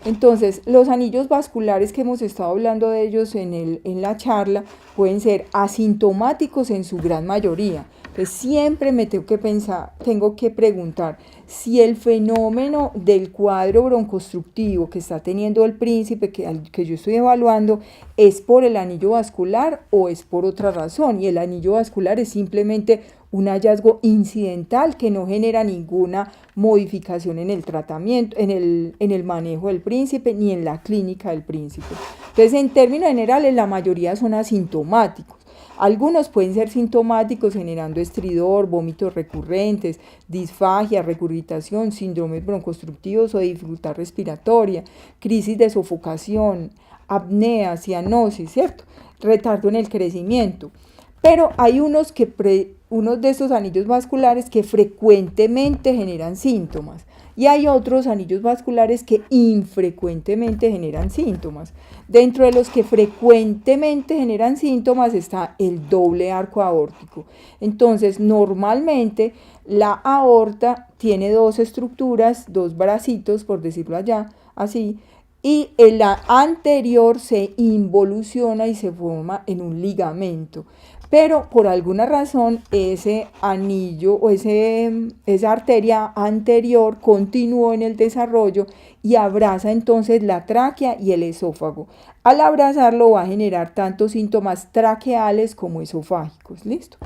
Entonces, los anillos vasculares que hemos estado hablando de ellos en la charla pueden ser asintomáticos en su gran mayoría. Entonces, siempre me tengo que preguntar si el fenómeno del cuadro broncostructivo que está teniendo el príncipe, que yo estoy evaluando, es por el anillo vascular o es por otra razón. Y el anillo vascular es simplemente un hallazgo incidental que no genera ninguna modificación en el tratamiento, en el manejo del príncipe ni en la clínica del príncipe. Entonces, en términos generales, la mayoría son asintomáticos. Algunos pueden ser sintomáticos generando estridor, vómitos recurrentes, disfagia, regurgitación, síndromes broncostructivos o dificultad respiratoria, crisis de sofocación, apnea, cianosis, ¿cierto? Retardo en el crecimiento. Pero hay unos de estos anillos vasculares que frecuentemente generan síntomas y hay otros anillos vasculares que infrecuentemente generan síntomas. Dentro de los que frecuentemente generan síntomas está el doble arco aórtico. Entonces, normalmente la aorta tiene dos estructuras, dos bracitos, por decirlo así, y la anterior se involuciona y se forma en un ligamento. Pero por alguna razón ese anillo o esa arteria anterior continuó en el desarrollo y abraza entonces la tráquea y el esófago. Al abrazarlo va a generar tanto síntomas traqueales como esofágicos. ¿Listo?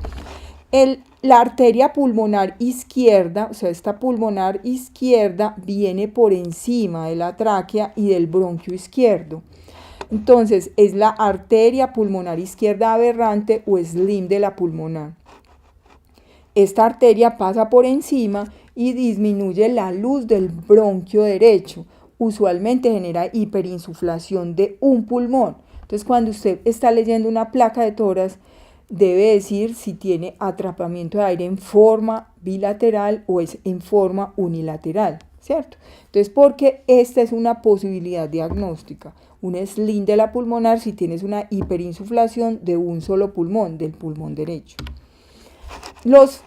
La arteria pulmonar izquierda, o sea, esta pulmonar izquierda viene por encima de la tráquea y del bronquio izquierdo. Entonces, es la arteria pulmonar izquierda aberrante o SLIM de la pulmonar. Esta arteria pasa por encima y disminuye la luz del bronquio derecho. Usualmente genera hiperinsuflación de un pulmón. Entonces, cuando usted está leyendo una placa de tórax, debe decir si tiene atrapamiento de aire en forma bilateral o es en forma unilateral, ¿cierto? Entonces, porque esta es una posibilidad diagnóstica, un SLIM de la pulmonar si tienes una hiperinsuflación de un solo pulmón, del pulmón derecho. Los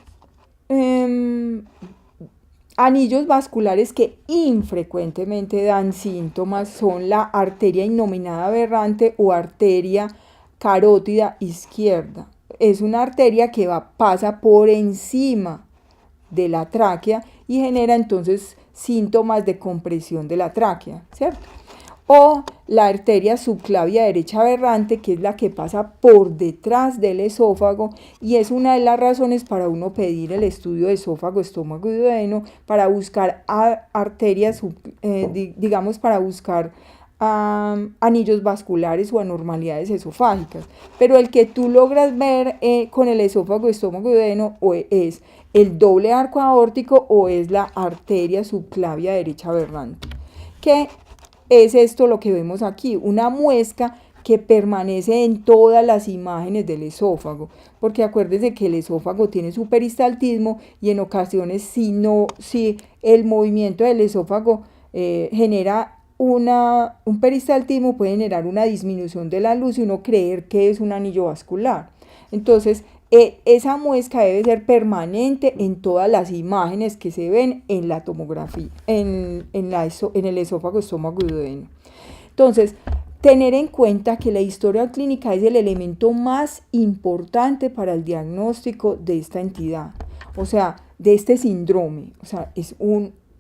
anillos vasculares que infrecuentemente dan síntomas son la arteria innominada aberrante o arteria carótida izquierda. Es una arteria que pasa por encima de la tráquea y genera entonces síntomas de compresión de la tráquea, ¿cierto? O la arteria subclavia derecha aberrante, que es la que pasa por detrás del esófago y es una de las razones para uno pedir el estudio de esófago, estómago y duodeno para buscar arterias, digamos, para buscar anillos vasculares o anormalidades esofágicas. Pero el que tú logras ver con el esófago, estómago y duodeno o es el doble arco aórtico o es la arteria subclavia derecha aberrante. ¿Qué es esto lo que vemos aquí? Una muesca que permanece en todas las imágenes del esófago, porque acuérdense que el esófago tiene su peristaltismo y en ocasiones si el movimiento del esófago genera un peristaltismo, puede generar una disminución de la luz y uno creer que es un anillo vascular. Entonces, esa muesca debe ser permanente en todas las imágenes que se ven en la tomografía, en el esófago, estómago y duodeno. Entonces, tener en cuenta que la historia clínica es el elemento más importante para el diagnóstico de esta entidad, o sea, de este síndrome. O sea, es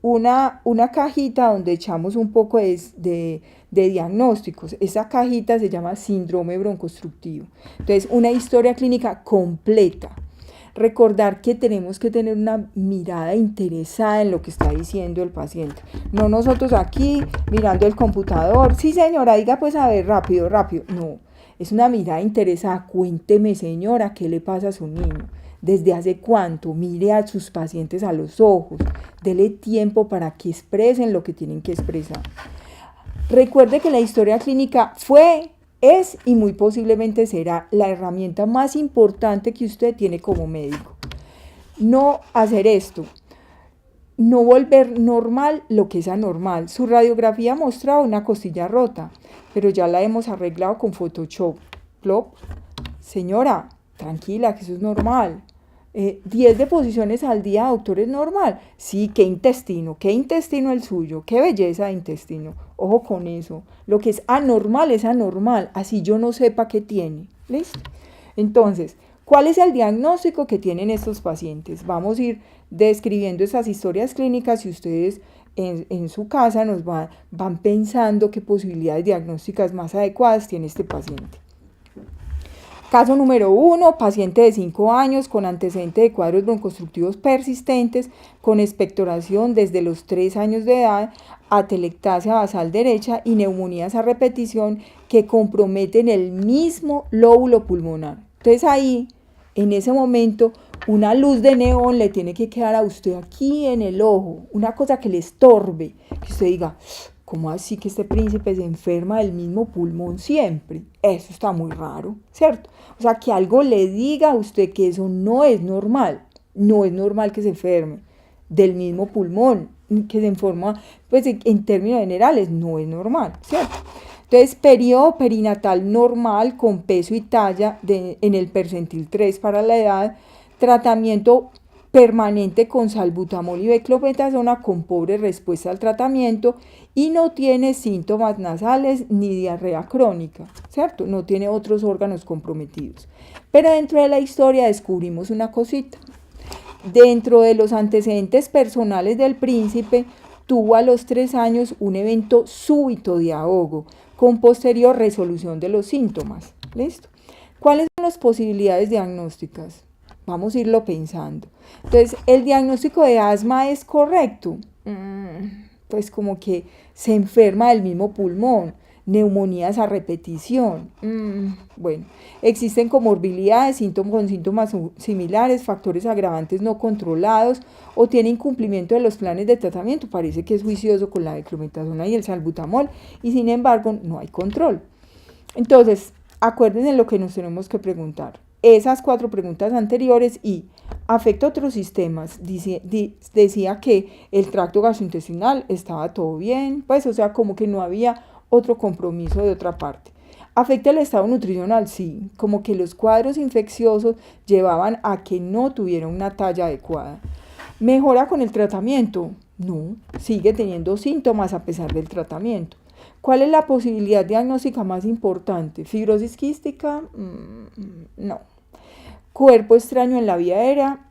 una cajita donde echamos un poco de diagnósticos. Esa cajita se llama síndrome broncostructivo. Entonces, una historia clínica completa. Recordar que tenemos que tener una mirada interesada en lo que está diciendo el paciente. No nosotros aquí mirando el computador. Sí, señora, diga pues a ver, rápido. No, es una mirada interesada. Cuénteme, señora, ¿qué le pasa a su niño? ¿Desde hace cuánto? Mire a sus pacientes a los ojos. Dele tiempo para que expresen lo que tienen que expresar. Recuerde que la historia clínica es y muy posiblemente será la herramienta más importante que usted tiene como médico. No hacer esto, no volver normal lo que es anormal. Su radiografía mostraba una costilla rota, pero ya la hemos arreglado con Photoshop. Plop. Señora, tranquila, que eso es normal. 10 deposiciones al día, doctor, es normal. Sí, qué intestino el suyo, qué belleza de intestino. Ojo con eso. Lo que es anormal, así yo no sepa qué tiene. ¿Listo? Entonces, ¿cuál es el diagnóstico que tienen estos pacientes? Vamos a ir describiendo esas historias clínicas y ustedes en su casa van pensando qué posibilidades diagnósticas más adecuadas tiene este paciente. Caso número 1, paciente de 5 años con antecedente de cuadros broncoobstructivos persistentes con expectoración desde los 3 años de edad, atelectasia basal derecha y neumonías a repetición que comprometen el mismo lóbulo pulmonar. Entonces ahí, en ese momento, una luz de neón le tiene que quedar a usted aquí en el ojo, una cosa que le estorbe, que usted diga, ¿cómo así que este príncipe se enferma del mismo pulmón siempre? Eso está muy raro, ¿cierto? O sea, que algo le diga a usted que eso no es normal que se enferme del mismo pulmón, que se enferma, pues en términos generales, no es normal, ¿cierto? Entonces, periodo perinatal normal con peso y talla en el percentil 3 para la edad, tratamiento permanente con salbutamol y beclometasona con pobre respuesta al tratamiento y no tiene síntomas nasales ni diarrea crónica, ¿cierto? No tiene otros órganos comprometidos. Pero dentro de la historia descubrimos una cosita. Dentro de los antecedentes personales del príncipe, tuvo a los 3 años un evento súbito de ahogo con posterior resolución de los síntomas. ¿Listo? ¿Cuáles son las posibilidades diagnósticas? Vamos a irlo pensando. Entonces, ¿el diagnóstico de asma es correcto? Pues como que se enferma del mismo pulmón, neumonías a repetición. Bueno, existen comorbilidades, con síntomas similares, factores agravantes no controlados o tiene incumplimiento de los planes de tratamiento. Parece que es juicioso con la beclometasona y el salbutamol y sin embargo no hay control. Entonces, acuérdense lo que nos tenemos que preguntar. Esas 4 preguntas anteriores y afecta otros sistemas. Decía que el tracto gastrointestinal estaba todo bien, pues o sea, como que no había otro compromiso de otra parte. ¿Afecta el estado nutricional? Sí, como que los cuadros infecciosos llevaban a que no tuviera una talla adecuada. ¿Mejora con el tratamiento? No, sigue teniendo síntomas a pesar del tratamiento. ¿Cuál es la posibilidad diagnóstica más importante? ¿Fibrosis quística? No. ¿Cuerpo extraño en la vía aérea?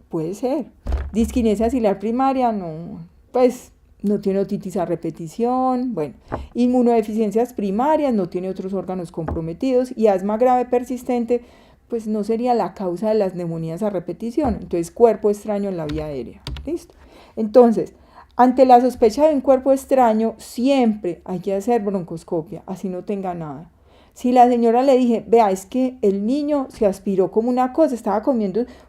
Puede ser. ¿Disquinesia axilar primaria? No. Pues no tiene otitis a repetición. Bueno, inmunodeficiencias primarias, no tiene otros órganos comprometidos. Y asma grave persistente, pues no sería la causa de las neumonías a repetición. Entonces, cuerpo extraño en la vía aérea. ¿Listo? Entonces, ante la sospecha de un cuerpo extraño, siempre hay que hacer broncoscopia, así no tenga nada. Si la señora le dije, vea, es que el niño se aspiró como una cosa, estaba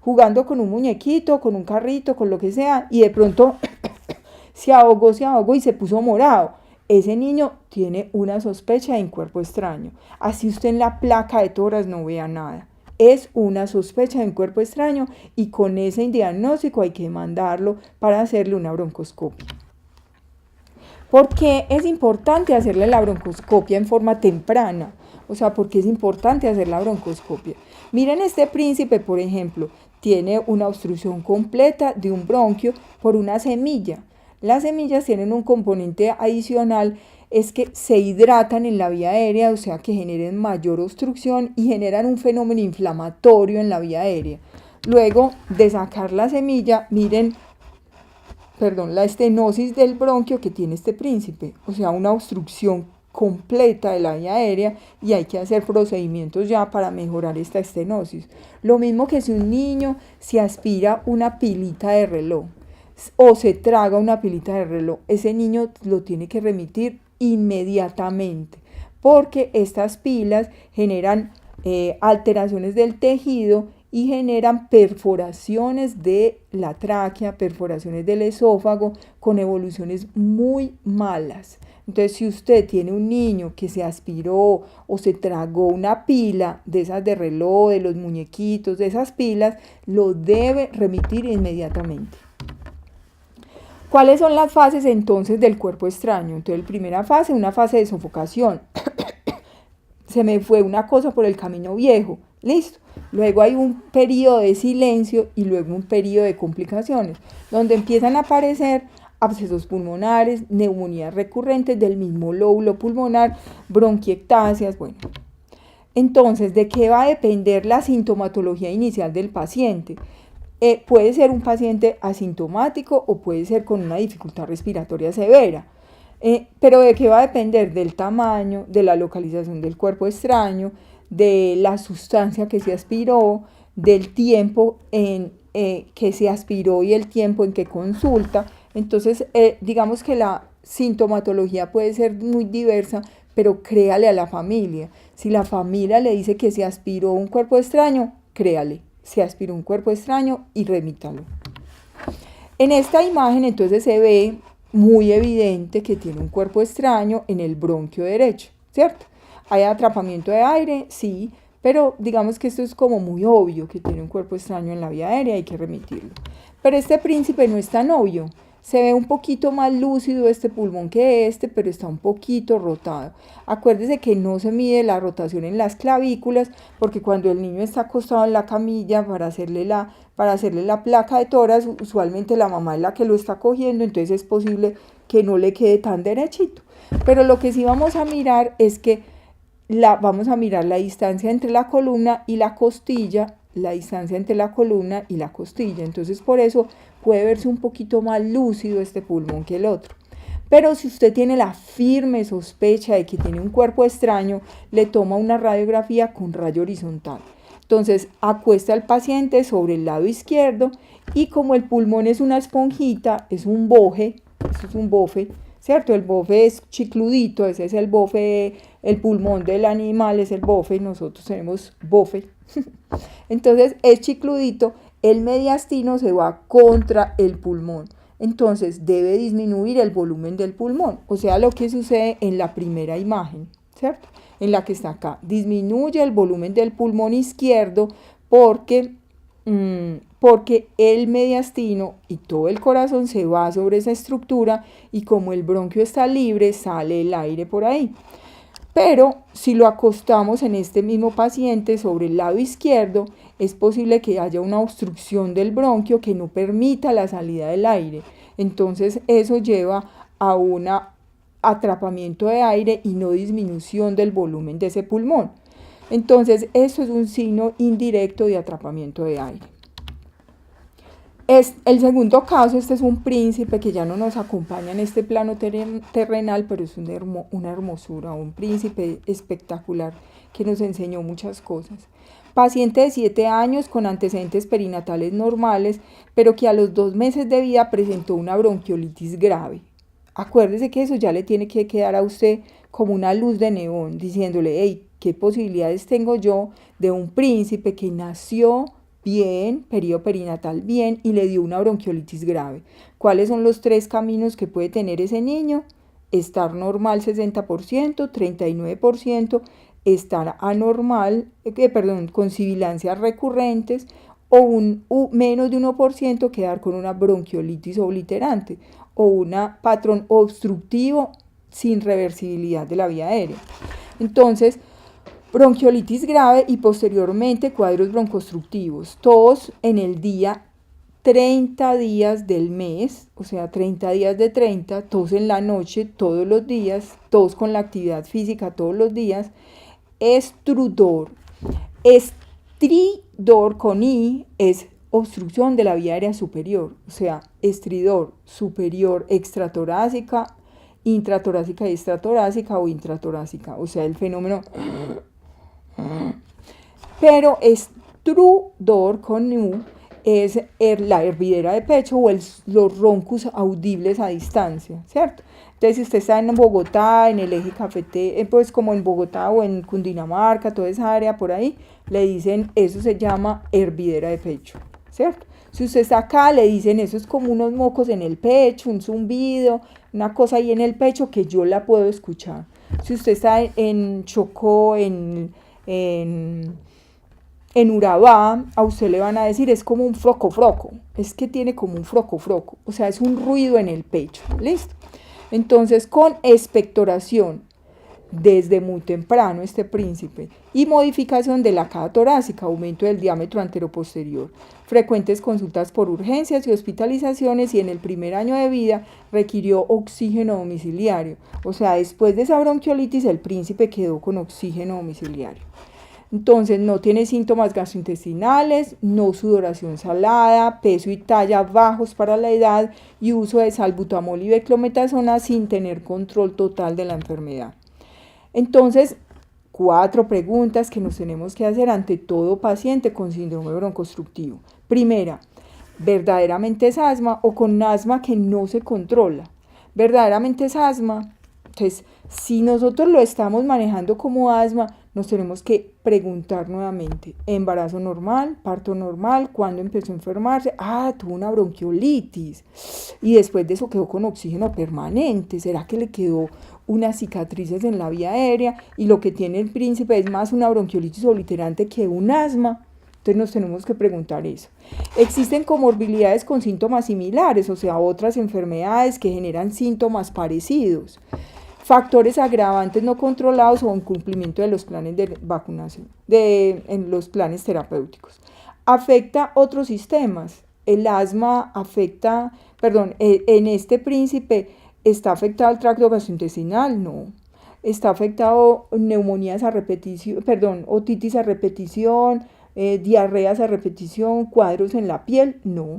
jugando con un muñequito, con un carrito, con lo que sea, y de pronto se ahogó y se puso morado. Ese niño tiene una sospecha de un cuerpo extraño. Así usted en la placa de toras no vea nada. Es una sospecha de un cuerpo extraño y con ese diagnóstico hay que mandarlo para hacerle una broncoscopia. ¿Por qué es importante hacerle la broncoscopia en forma temprana? O sea, ¿por qué es importante hacer la broncoscopia? Miren, este príncipe, por ejemplo, tiene una obstrucción completa de un bronquio por una semilla. Las semillas tienen un componente adicional, es que se hidratan en la vía aérea, o sea que generan mayor obstrucción y generan un fenómeno inflamatorio en la vía aérea. Luego de sacar la semilla, miren, la estenosis del bronquio que tiene este príncipe, o sea, una obstrucción completa de la vía aérea y hay que hacer procedimientos ya para mejorar esta estenosis. Lo mismo que si un niño se aspira una pilita de reloj o se traga una pilita de reloj, ese niño lo tiene que remitir inmediatamente porque estas pilas generan alteraciones del tejido y generan perforaciones de la tráquea, perforaciones del esófago con evoluciones muy malas. Entonces, si usted tiene un niño que se aspiró o se tragó una pila de esas de reloj, de los muñequitos, de esas pilas, lo debe remitir inmediatamente. ¿Cuáles son las fases entonces del cuerpo extraño? Entonces, primera fase, una fase de sofocación. Se me fue una cosa por el camino viejo, Listo. Luego hay un periodo de silencio y luego un periodo de complicaciones, donde empiezan a aparecer abscesos pulmonares, neumonías recurrentes del mismo lóbulo pulmonar, bronquiectasias, bueno. Entonces, ¿de qué va a depender la sintomatología inicial del paciente? Puede ser un paciente asintomático o puede ser con una dificultad respiratoria severa. Pero ¿de qué va a depender? Del tamaño, de la localización del cuerpo extraño, de la sustancia que se aspiró, del tiempo en que se aspiró y el tiempo en que consulta. Entonces, digamos que la sintomatología puede ser muy diversa, pero créale a la familia. Si la familia le dice que se aspiró un cuerpo extraño, créale, se aspiró un cuerpo extraño y remítalo. En esta imagen entonces se ve muy evidente que tiene un cuerpo extraño en el bronquio derecho, ¿cierto? ¿Hay atrapamiento de aire? Sí, pero digamos que esto es como muy obvio que tiene un cuerpo extraño en la vía aérea, hay que remitirlo. Pero este príncipe no es tan obvio. Se ve un poquito más lúcido este pulmón que este, pero está un poquito rotado. Acuérdese que no se mide la rotación en las clavículas, porque cuando el niño está acostado en la camilla para hacerle la placa de tórax, usualmente la mamá es la que lo está cogiendo, entonces es posible que no le quede tan derechito. Pero lo que sí vamos a mirar es que vamos a mirar la distancia entre la columna y la costilla, la distancia entre la columna y la costilla. Entonces por eso puede verse un poquito más lúcido este pulmón que el otro. Pero si usted tiene la firme sospecha de que tiene un cuerpo extraño, le toma una radiografía con rayo horizontal. Entonces acuesta al paciente sobre el lado izquierdo y como el pulmón es una esponjita, es un boje, esto es un bofe, ¿cierto? El bofe es chicludito, ese es el bofe, el pulmón del animal es el bofe, nosotros tenemos bofe. Entonces es chicludito, el mediastino se va contra el pulmón. Entonces debe disminuir el volumen del pulmón, o sea, lo que sucede en la primera imagen, ¿cierto? En la que está acá. Disminuye el volumen del pulmón izquierdo porque el mediastino y todo el corazón se va sobre esa estructura y como el bronquio está libre, sale el aire por ahí. Pero si lo acostamos en este mismo paciente sobre el lado izquierdo, es posible que haya una obstrucción del bronquio que no permita la salida del aire. Entonces eso lleva a un atrapamiento de aire y no disminución del volumen de ese pulmón. Entonces eso es un signo indirecto de atrapamiento de aire. El segundo caso, este es un príncipe que ya no nos acompaña en este plano terrenal, pero es una hermosura, un príncipe espectacular que nos enseñó muchas cosas. Paciente de 7 años con antecedentes perinatales normales, pero que a los 2 meses de vida presentó una bronquiolitis grave. Acuérdese que eso ya le tiene que quedar a usted como una luz de neón, diciéndole, hey, ¿qué posibilidades tengo yo de un príncipe que nació bien, periodo perinatal bien y le dio una bronquiolitis grave? ¿Cuáles son los 3 caminos que puede tener ese niño? Estar normal 60%, 39%, estar anormal, con sibilancias recurrentes o menos de 1% quedar con una bronquiolitis obliterante o un patrón obstructivo sin reversibilidad de la vía aérea. Entonces, bronquiolitis grave y posteriormente cuadros broncoobstructivos, todos en el día 30 días del mes, o sea, 30 días de 30, tos en la noche todos los días, tos con la actividad física todos los días, estrudor. Estridor con I es obstrucción de la vía aérea superior, o sea, estridor superior extratorácica, intratorácica y extratorácica o intratorácica, o sea, el fenómeno. Pero estrudor con U es la hervidera de pecho o los roncus audibles a distancia, ¿cierto? Entonces, si usted está en Bogotá, en el eje cafetero, pues como en Bogotá o en Cundinamarca, toda esa área por ahí, le dicen, eso se llama hervidera de pecho, ¿cierto? Si usted está acá, le dicen, eso es como unos mocos en el pecho, un zumbido, una cosa ahí en el pecho que yo la puedo escuchar. Si usted está en Chocó, en Urabá, a usted le van a decir, es como un froco, es que tiene como un froco, o sea, es un ruido en el pecho, ¿listo? Entonces, con expectoración, desde muy temprano este príncipe, y modificación de la caja torácica, aumento del diámetro anteroposterior, frecuentes consultas por urgencias y hospitalizaciones, y en el primer año de vida requirió oxígeno domiciliario. O sea, después de esa bronquiolitis el príncipe quedó con oxígeno domiciliario. Entonces no tiene síntomas gastrointestinales, no sudoración salada, peso y talla bajos para la edad y uso de salbutamol y beclometasona sin tener control total de la enfermedad. Entonces, 4 preguntas que nos tenemos que hacer ante todo paciente con síndrome broncoobstructivo. Primera, ¿verdaderamente es asma o con asma que no se controla? ¿Verdaderamente es asma? Entonces, si nosotros lo estamos manejando como asma, nos tenemos que preguntar nuevamente: embarazo normal, parto normal, ¿cuándo empezó a enfermarse? Tuvo una bronquiolitis y después de eso quedó con oxígeno permanente. ¿Será que le quedó unas cicatrices en la vía aérea y lo que tiene el príncipe es más una bronquiolitis obliterante que un asma? Entonces nos tenemos que preguntar eso. Existen comorbilidades con síntomas similares, o sea, otras enfermedades que generan síntomas parecidos. Factores agravantes no controlados o incumplimiento de los planes de vacunación, en los planes terapéuticos. Afecta otros sistemas. El asma afecta, en este príncipe está afectado el tracto gastrointestinal, no. Está afectado neumonías a repetición, otitis a repetición, diarreas a repetición, cuadros en la piel, no.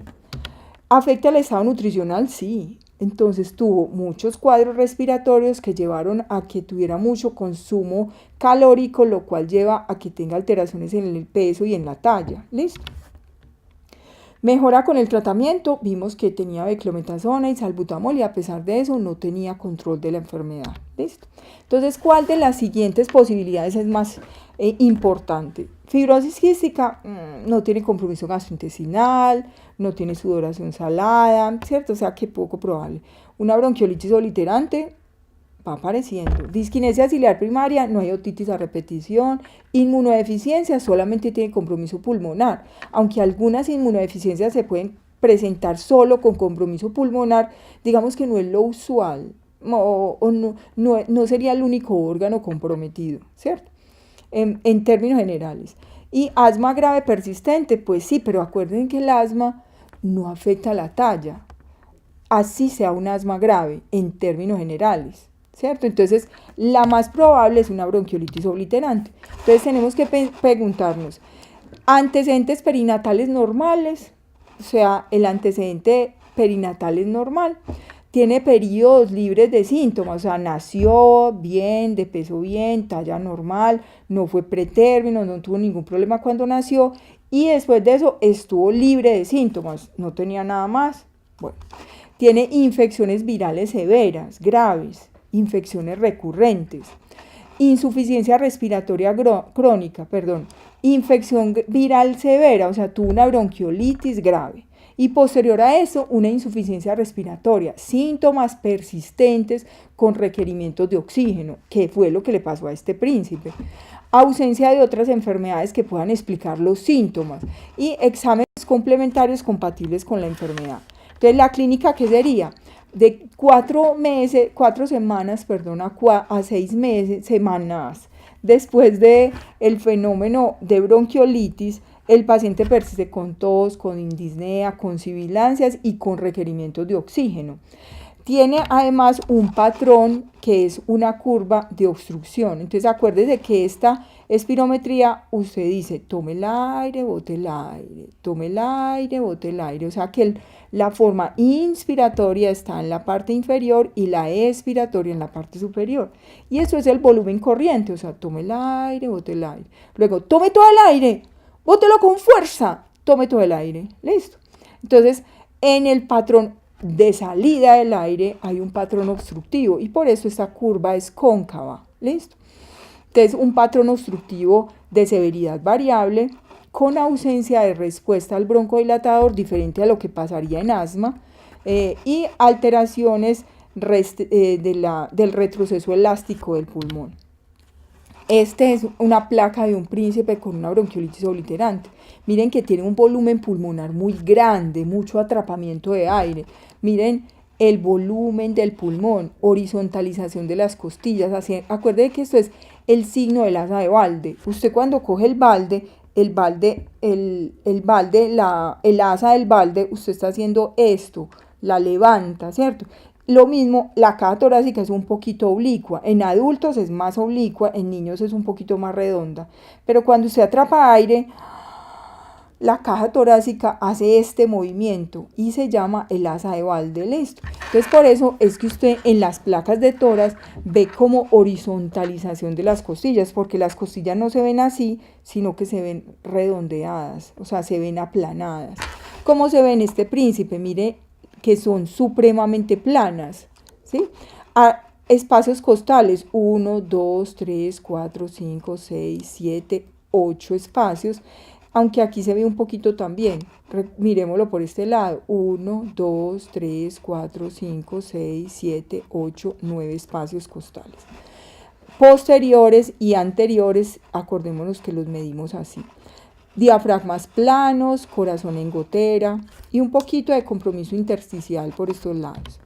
¿Afecta el estado nutricional? Sí. Entonces tuvo muchos cuadros respiratorios que llevaron a que tuviera mucho consumo calórico, lo cual lleva a que tenga alteraciones en el peso y en la talla. ¿Listo? Mejora con el tratamiento, vimos que tenía beclometasona y salbutamol y a pesar de eso no tenía control de la enfermedad. ¿Listo? Entonces, ¿cuál de las siguientes posibilidades es más importante? Fibrosis quística no tiene compromiso gastrointestinal, no tiene sudoración salada, ¿cierto? O sea que poco probable. Una bronquiolitis obliterante va apareciendo. Disquinesia ciliar primaria, no hay otitis a repetición. Inmunodeficiencia, solamente tiene compromiso pulmonar. Aunque algunas inmunodeficiencias se pueden presentar solo con compromiso pulmonar, digamos que no es lo usual, no sería el único órgano comprometido, ¿cierto? En términos generales. Y asma grave persistente, pues sí, pero acuerden que el asma no afecta la talla, así sea un asma grave, en términos generales, ¿cierto? Entonces, la más probable es una bronquiolitis obliterante. Entonces, tenemos que preguntarnos: antecedentes perinatales normales, o sea, el antecedente perinatal es normal. Tiene periodos libres de síntomas, o sea, nació bien, de peso bien, talla normal, no fue pretérmino, no tuvo ningún problema cuando nació y después de eso estuvo libre de síntomas, no tenía nada más. Bueno, tiene infecciones virales severas, graves, infecciones recurrentes, insuficiencia respiratoria crónica, infección viral severa, o sea, tuvo una bronquiolitis grave. Y posterior a eso, una insuficiencia respiratoria, síntomas persistentes con requerimientos de oxígeno, que fue lo que le pasó a este príncipe. Ausencia de otras enfermedades que puedan explicar los síntomas y exámenes complementarios compatibles con la enfermedad. Entonces, la clínica, ¿qué sería? De 4 semanas, a 6 semanas después del fenómeno de bronquiolitis, el paciente persiste con tos, con disnea, con sibilancias y con requerimientos de oxígeno. Tiene además un patrón que es una curva de obstrucción. Entonces acuérdese que esta espirometría, usted dice: tome el aire, bote el aire, tome el aire, bote el aire. O sea que la forma inspiratoria está en la parte inferior y la expiratoria en la parte superior. Y eso es el volumen corriente, o sea, tome el aire, bote el aire. Luego, tome todo el aire, bótelo con fuerza, tome todo el aire. Listo. Entonces, en el patrón de salida del aire hay un patrón obstructivo y por eso esta curva es cóncava. ¿Listo? Entonces, un patrón obstructivo de severidad variable con ausencia de respuesta al broncodilatador, diferente a lo que pasaría en asma, y alteraciones del retroceso elástico del pulmón. Este es una placa de un príncipe con una bronquiolitis obliterante. Miren que tiene un volumen pulmonar muy grande, mucho atrapamiento de aire. Miren el volumen del pulmón, horizontalización de las costillas. Así, acuérdate que esto es el signo del asa de balde. Usted cuando coge el asa del balde, usted está haciendo esto, la levanta, ¿cierto? Lo mismo, la caja torácica es un poquito oblicua. En adultos es más oblicua, en niños es un poquito más redonda. Pero cuando usted atrapa aire, la caja torácica hace este movimiento y se llama el asa de balde, listo. Entonces por eso es que usted en las placas de tórax ve como horizontalización de las costillas, porque las costillas no se ven así, sino que se ven redondeadas, o sea, se ven aplanadas. ¿Cómo se ve en este príncipe? Mire que son supremamente planas, ¿sí? Espacios costales, 1, 2, 3, 4, 5, 6, 7, 8 espacios, aunque aquí se ve un poquito también. Miremoslo por este lado, 1, 2, 3, 4, 5, 6, 7, 8, 9 espacios costales. Posteriores y anteriores, acordémonos que los medimos así. Diafragmas planos, corazón en gotera y un poquito de compromiso intersticial por estos lados.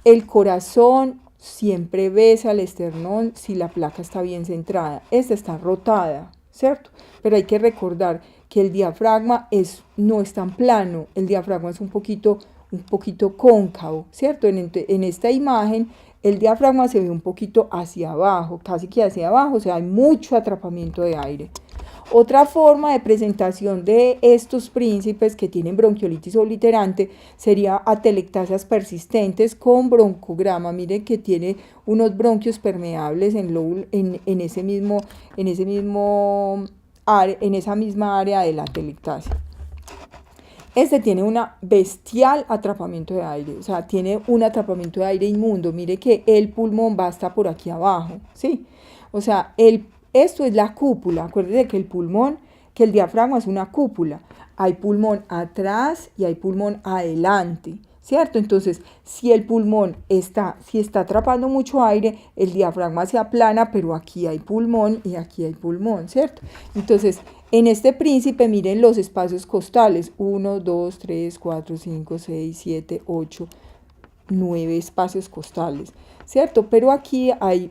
El corazón siempre besa el esternón si la placa está bien centrada. Esta está rotada, ¿cierto? Pero hay que recordar que el diafragma no es tan plano, el diafragma es un poquito cóncavo, ¿cierto? En esta imagen el diafragma se ve un poquito hacia abajo, casi que hacia abajo, o sea, hay mucho atrapamiento de aire. Otra forma de presentación de estos príncipes que tienen bronquiolitis obliterante sería atelectasias persistentes con broncograma. Miren que tiene unos bronquios permeables en esa misma área de la atelectasia. Este tiene un bestial atrapamiento de aire, o sea, tiene un atrapamiento de aire inmundo. Mire que el pulmón va hasta por aquí abajo, ¿sí? O sea, esto es la cúpula. Acuérdense que el diafragma es una cúpula. Hay pulmón atrás y hay pulmón adelante, ¿cierto? Entonces, si el pulmón está atrapando mucho aire, el diafragma se aplana, pero aquí hay pulmón y aquí hay pulmón, ¿cierto? Entonces, en este príncipe, miren los espacios costales. 1, 2, 3, 4, 5, 6, 7, 8, 9 espacios costales, ¿cierto? Pero aquí hay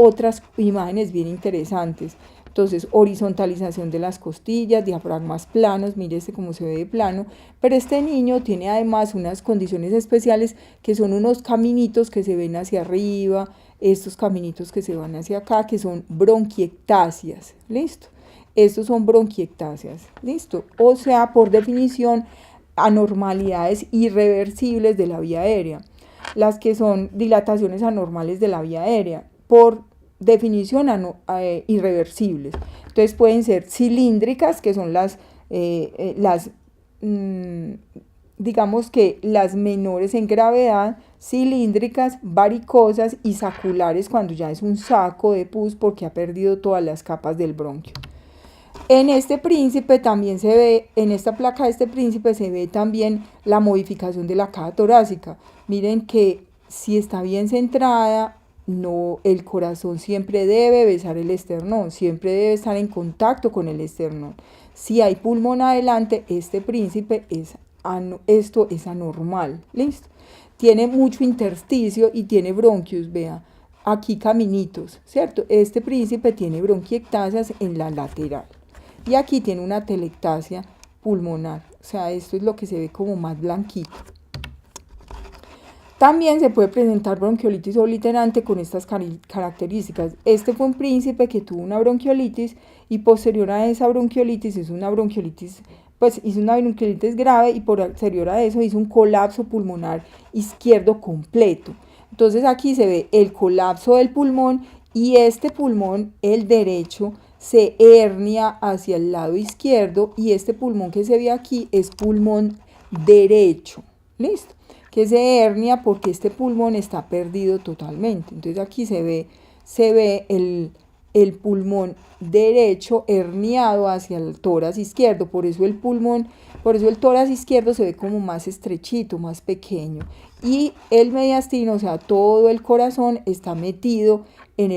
otras imágenes bien interesantes. Entonces, horizontalización de las costillas, diafragmas planos, mírese cómo se ve de plano, pero este niño tiene además unas condiciones especiales que son unos caminitos que se ven hacia arriba, estos caminitos que se van hacia acá, que son bronquiectasias, ¿listo? Estos son bronquiectasias, ¿listo? O sea, por definición, anormalidades irreversibles de la vía aérea. Las que son dilataciones anormales de la vía aérea, por definición irreversibles. Entonces pueden ser cilíndricas, que son digamos que las menores en gravedad, cilíndricas, varicosas y saculares cuando ya es un saco de pus porque ha perdido todas las capas del bronquio. En este príncipe también se ve, en esta placa de este príncipe se ve también la modificación de la caja torácica. Miren que si está bien centrada, el corazón siempre debe besar el esternón, siempre debe estar en contacto con el esternón. Si hay pulmón adelante, este príncipe esto es anormal, ¿listo? Tiene mucho intersticio y tiene bronquios, vea, aquí caminitos, ¿cierto? Este príncipe tiene bronquiectasias en la lateral. Y aquí tiene una atelectasia pulmonar, o sea, esto es lo que se ve como más blanquito. También se puede presentar bronquiolitis obliterante con estas características. Este fue un príncipe que tuvo una bronquiolitis y posterior a esa bronquiolitis hizo una bronquiolitis grave y posterior a eso hizo un colapso pulmonar izquierdo completo. Entonces aquí se ve el colapso del pulmón y este pulmón, el derecho, se hernia hacia el lado izquierdo y este pulmón que se ve aquí es pulmón derecho, ¿listo? Que se hernia porque este pulmón está perdido totalmente. Entonces aquí se ve el pulmón derecho herniado hacia el tórax izquierdo, por eso el tórax izquierdo se ve como más estrechito, más pequeño. Y el mediastino, o sea, todo el corazón está metido en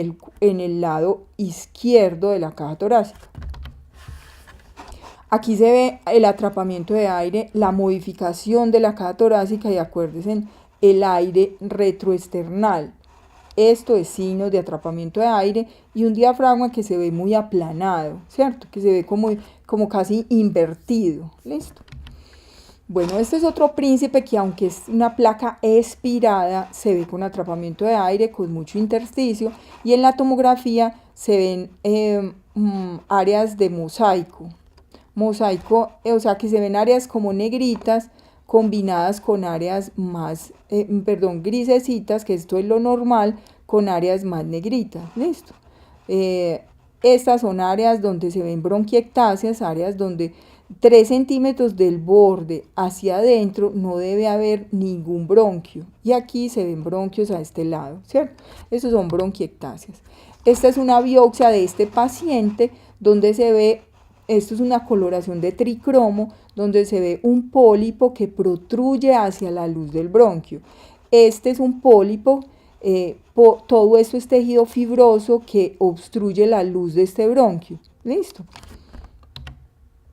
el lado izquierdo de la caja torácica. Aquí se ve el atrapamiento de aire, la modificación de la caja torácica y acuérdense el aire retroesternal. Esto es signo de atrapamiento de aire, y un diafragma que se ve muy aplanado, ¿cierto? Que se ve como casi invertido. ¿Listo? Bueno, este es otro príncipe que, aunque es una placa expirada, se ve con atrapamiento de aire, con mucho intersticio, y en la tomografía se ven áreas de mosaico. Mosaico, o sea que se ven áreas como negritas combinadas con áreas más, grisecitas, que esto es lo normal, con áreas más negritas. ¿Listo? Estas son áreas donde se ven bronquiectasias, áreas donde 3 centímetros del borde hacia adentro no debe haber ningún bronquio. Y aquí se ven bronquios a este lado, ¿cierto? Estos son bronquiectasias. Esta es una biopsia de este paciente donde se ve, esto es una coloración de tricromo, donde se ve un pólipo que protruye hacia la luz del bronquio. Este es un pólipo, todo esto es tejido fibroso que obstruye la luz de este bronquio. ¿Listo?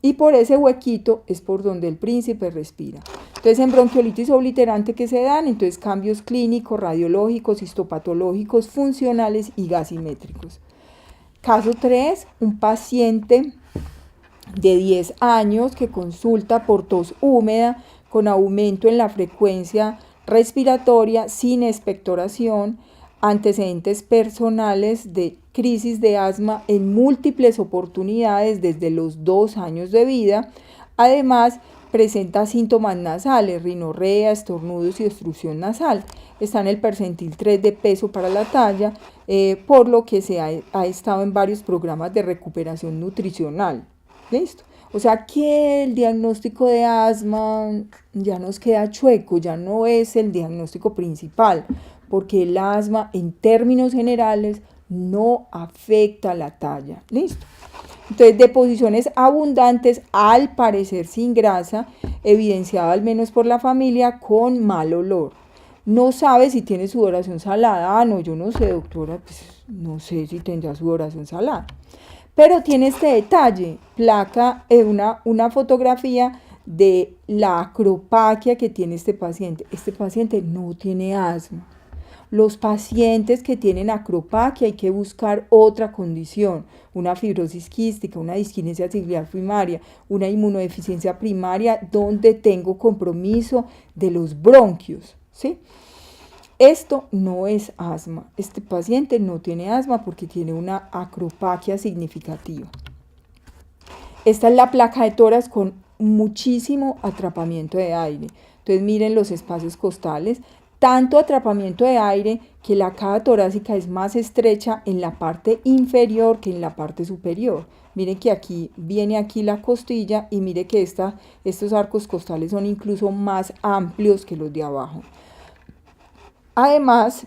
Y por ese huequito es por donde el príncipe respira. Entonces, en bronquiolitis obliterante, ¿qué se dan? Entonces, cambios clínicos, radiológicos, histopatológicos, funcionales y gasimétricos. Caso 3, un paciente de 10 años que consulta por tos húmeda con aumento en la frecuencia respiratoria sin expectoración, antecedentes personales de crisis de asma en múltiples oportunidades desde los 2 años de vida. Además, presenta síntomas nasales, rinorrea, estornudos y obstrucción nasal. Está en el percentil 3 de peso para la talla, por lo que ha estado en varios programas de recuperación nutricional. ¿Listo? O sea que el diagnóstico de asma ya nos queda chueco, ya no es el diagnóstico principal, porque el asma en términos generales no afecta la talla. ¿Listo? Entonces, deposiciones abundantes, al parecer sin grasa, evidenciado al menos por la familia, con mal olor. No sabe si tiene sudoración salada. Ah, no, yo no sé, doctora, pues no sé si tendrá sudoración salada. Pero tiene este detalle, placa, una fotografía de la acropaquia que tiene este paciente. Este paciente no tiene asma. Los pacientes que tienen acropaquia hay que buscar otra condición, una fibrosis quística, una disquinesia ciliar primaria, una inmunodeficiencia primaria donde tengo compromiso de los bronquios, ¿sí? Esto no es asma. Este paciente no tiene asma porque tiene una acropaquia significativa. Esta es la placa de tórax con muchísimo atrapamiento de aire. Entonces miren los espacios costales. Tanto atrapamiento de aire que la caja torácica es más estrecha en la parte inferior que en la parte superior. Miren que aquí viene aquí la costilla y mire que estos arcos costales son incluso más amplios que los de abajo. Además,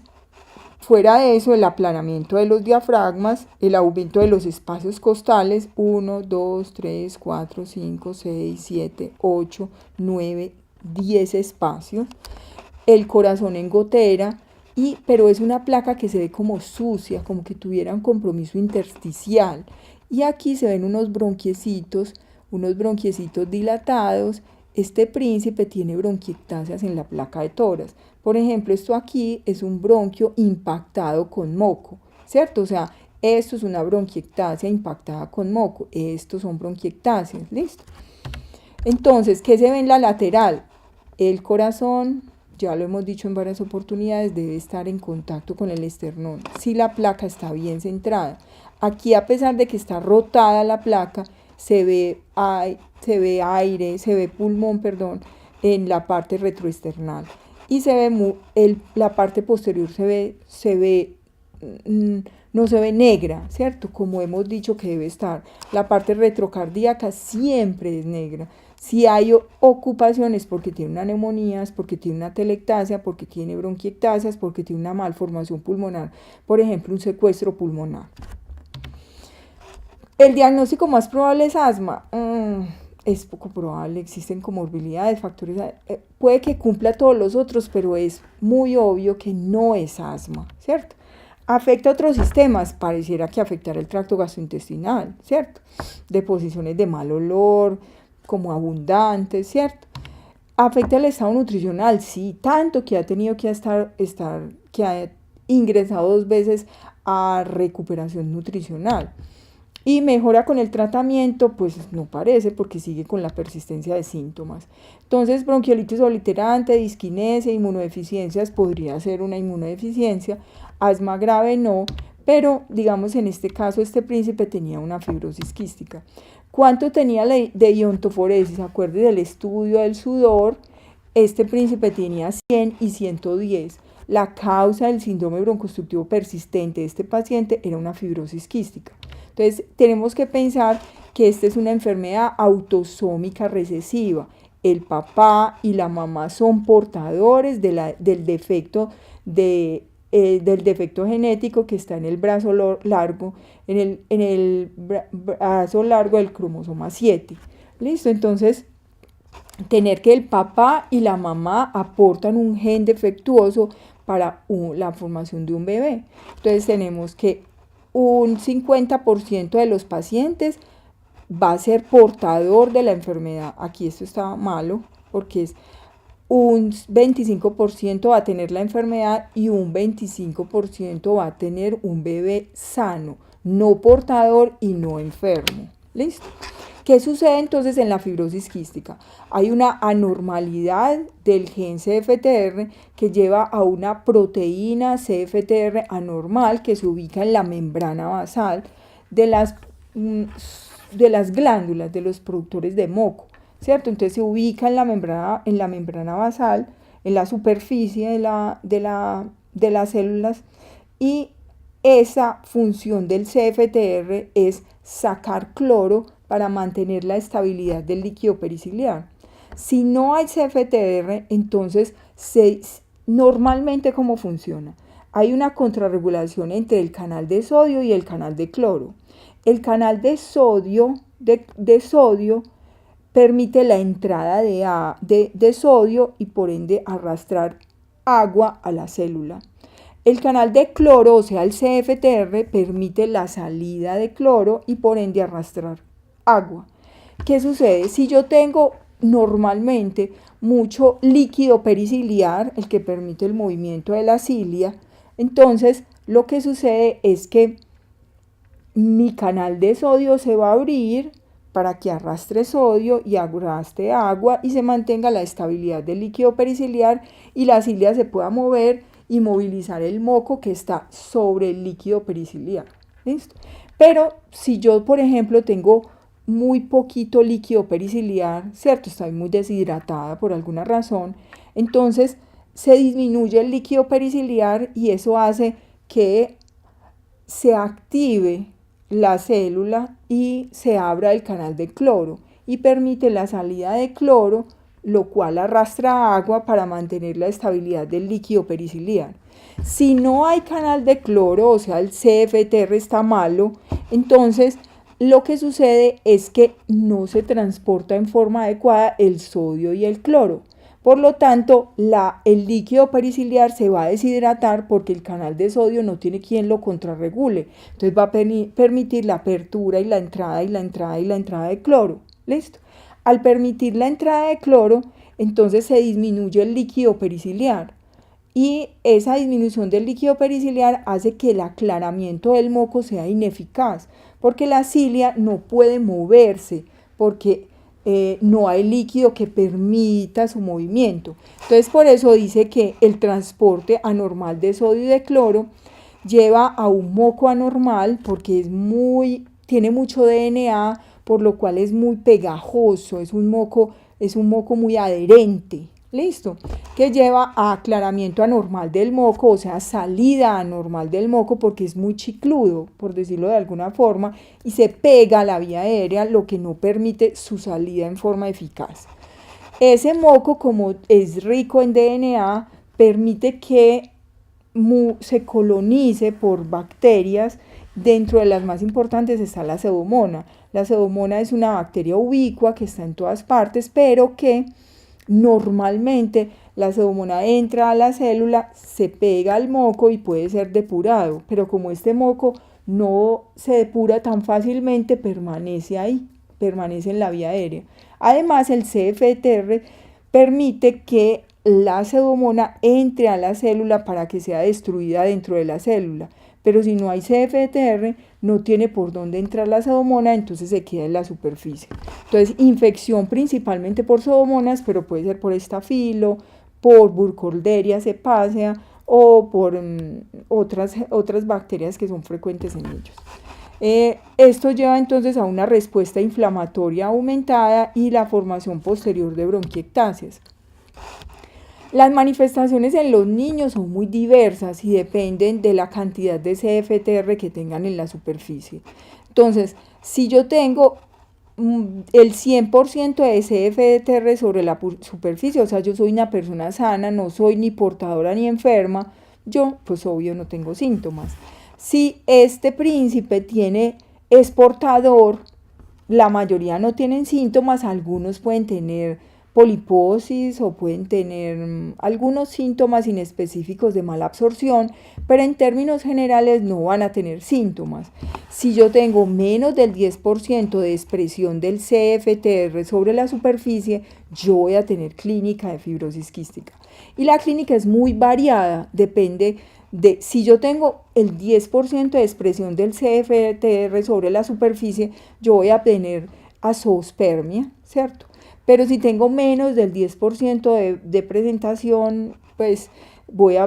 fuera de eso, el aplanamiento de los diafragmas, el aumento de los espacios costales, 1, 2, 3, 4, 5, 6, 7, 8, 9, 10 espacios. El corazón en gotera, pero es una placa que se ve como sucia, como que tuviera un compromiso intersticial. Y aquí se ven unos bronquiecitos dilatados. Este príncipe tiene bronquiectasias en la placa de tórax. Por ejemplo, esto aquí es un bronquio impactado con moco, ¿cierto? O sea, esto es una bronquiectasia impactada con moco. Estos son bronquiectasias, ¿listo? Entonces, ¿qué se ve en la lateral? El corazón, ya lo hemos dicho en varias oportunidades, debe estar en contacto con el esternón si la placa está bien centrada. Aquí, a pesar de que está rotada la placa, se ve pulmón, en la parte retroesternal. Y la parte posterior no se ve negra, ¿cierto? Como hemos dicho que debe estar. La parte retrocardíaca siempre es negra. Si hay ocupaciones porque tiene una neumonía, porque tiene una telectasia, porque tiene bronquiectasias, porque tiene una malformación pulmonar, por ejemplo, un secuestro pulmonar. El diagnóstico más probable es asma. Es poco probable, existen comorbilidades, factores, puede que cumpla todos los otros, pero es muy obvio que no es asma, ¿cierto? Afecta a otros sistemas, pareciera que afectará el tracto gastrointestinal, ¿cierto? Deposiciones de mal olor, como abundantes, ¿cierto? ¿Afecta el estado nutricional? Sí, tanto que ha tenido que que ha ingresado 2 veces a recuperación nutricional. Y mejora con el tratamiento, pues no parece, porque sigue con la persistencia de síntomas. Entonces, bronquiolitis obliterante, disquinesia, inmunodeficiencias, podría ser una inmunodeficiencia, asma grave no, pero digamos en este caso este príncipe tenía una fibrosis quística. ¿Cuánto tenía de iontoforesis? Acuérdate del estudio del sudor, este príncipe tenía 100 y 110. La causa del síndrome broncoobstructivo persistente de este paciente era una fibrosis quística. Entonces, tenemos que pensar que esta es una enfermedad autosómica recesiva. El papá y la mamá son portadores del defecto del defecto genético que está en el brazo largo, en el brazo largo del cromosoma 7. ¿Listo? Entonces, tener que el papá y la mamá aportan un gen defectuoso para la formación de un bebé. Entonces, tenemos que un 50% de los pacientes va a ser portador de la enfermedad. Aquí esto está malo porque es un 25% va a tener la enfermedad y un 25% va a tener un bebé sano, no portador y no enfermo. ¿Listo? ¿Qué sucede entonces en la fibrosis quística? Hay una anormalidad del gen CFTR que lleva a una proteína CFTR anormal que se ubica en la membrana basal de las glándulas, de los productores de moco, ¿cierto? Entonces se ubica en la membrana basal, en la superficie de las células, y esa función del CFTR es sacar cloro para mantener la estabilidad del líquido periciliar. Si no hay CFTR, entonces normalmente ¿cómo funciona? Hay una contrarregulación entre el canal de sodio y el canal de cloro. El canal de sodio, permite la entrada de sodio y por ende arrastrar agua a la célula. El canal de cloro, o sea el CFTR, permite la salida de cloro y por ende arrastrar agua. ¿Qué sucede? Si yo tengo normalmente mucho líquido periciliar, el que permite el movimiento de la cilia, entonces lo que sucede es que mi canal de sodio se va a abrir para que arrastre sodio y arrastre agua y se mantenga la estabilidad del líquido periciliar y la cilia se pueda mover y movilizar el moco que está sobre el líquido periciliar. ¿Listo? Pero si yo, por ejemplo, tengo muy poquito líquido periciliar, ¿cierto? Estoy muy deshidratada por alguna razón, entonces se disminuye el líquido periciliar y eso hace que se active la célula y se abra el canal de cloro y permite la salida de cloro, lo cual arrastra agua para mantener la estabilidad del líquido periciliar. Si no hay canal de cloro, o sea el CFTR está malo, entonces lo que sucede es que no se transporta en forma adecuada el sodio y el cloro. Por lo tanto, el líquido periciliar se va a deshidratar porque el canal de sodio no tiene quien lo contrarregule. Entonces va a permitir la apertura y la entrada y la entrada y la entrada de cloro. ¿Listo? Al permitir la entrada de cloro, entonces se disminuye el líquido periciliar. Y esa disminución del líquido periciliar hace que el aclaramiento del moco sea ineficaz, porque la cilia no puede moverse, porque no hay líquido que permita su movimiento. Entonces por eso dice que el transporte anormal de sodio y de cloro lleva a un moco anormal porque tiene mucho DNA, por lo cual es muy pegajoso, es un moco muy adherente. ¿Listo? Que lleva a aclaramiento anormal del moco, o sea, salida anormal del moco porque es muy chicludo, por decirlo de alguna forma, y se pega a la vía aérea, lo que no permite su salida en forma eficaz. Ese moco, como es rico en DNA, permite que se colonice por bacterias. Dentro de las más importantes está la pseudomonas. La pseudomonas es una bacteria ubicua que está en todas partes, pero que normalmente la pseudomonas entra a la célula, se pega al moco y puede ser depurado, pero como este moco no se depura tan fácilmente, permanece ahí, permanece en la vía aérea. Además, el CFTR permite que la pseudomona entre a la célula para que sea destruida dentro de la célula. Pero si no hay CFTR, no tiene por dónde entrar la pseudomona, entonces se queda en la superficie. Entonces, infección principalmente por pseudomonas, pero puede ser por estafilo, por Burkholderia cepacia o por otras bacterias que son frecuentes en ellos. Esto lleva entonces a una respuesta inflamatoria aumentada y la formación posterior de bronquiectasias. Las manifestaciones en los niños son muy diversas y dependen de la cantidad de CFTR que tengan en la superficie. Entonces, si yo tengo el 100% de CFTR sobre la superficie, o sea, yo soy una persona sana, no soy ni portadora ni enferma, yo, pues obvio, no tengo síntomas. Si este príncipe es portador, la mayoría no tienen síntomas, algunos pueden tener poliposis o pueden tener algunos síntomas inespecíficos de mala absorción, pero en términos generales no van a tener síntomas. Si yo tengo menos del 10% de expresión del CFTR sobre la superficie, yo voy a tener clínica de fibrosis quística. Y la clínica es muy variada, depende de si yo tengo el 10% de expresión del CFTR sobre la superficie, yo voy a tener azoospermia, ¿cierto? Pero si tengo menos del 10% de presentación, pues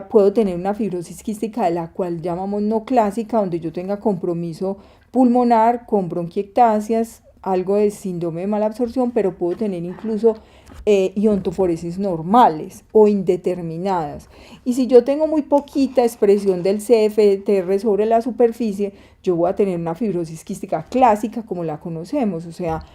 puedo tener una fibrosis quística de la cual llamamos no clásica, donde yo tenga compromiso pulmonar con bronquiectasias, algo de síndrome de mala absorción, pero puedo tener incluso iontoforesis normales o indeterminadas. Y si yo tengo muy poquita expresión del CFTR sobre la superficie, yo voy a tener una fibrosis quística clásica como la conocemos, o sea,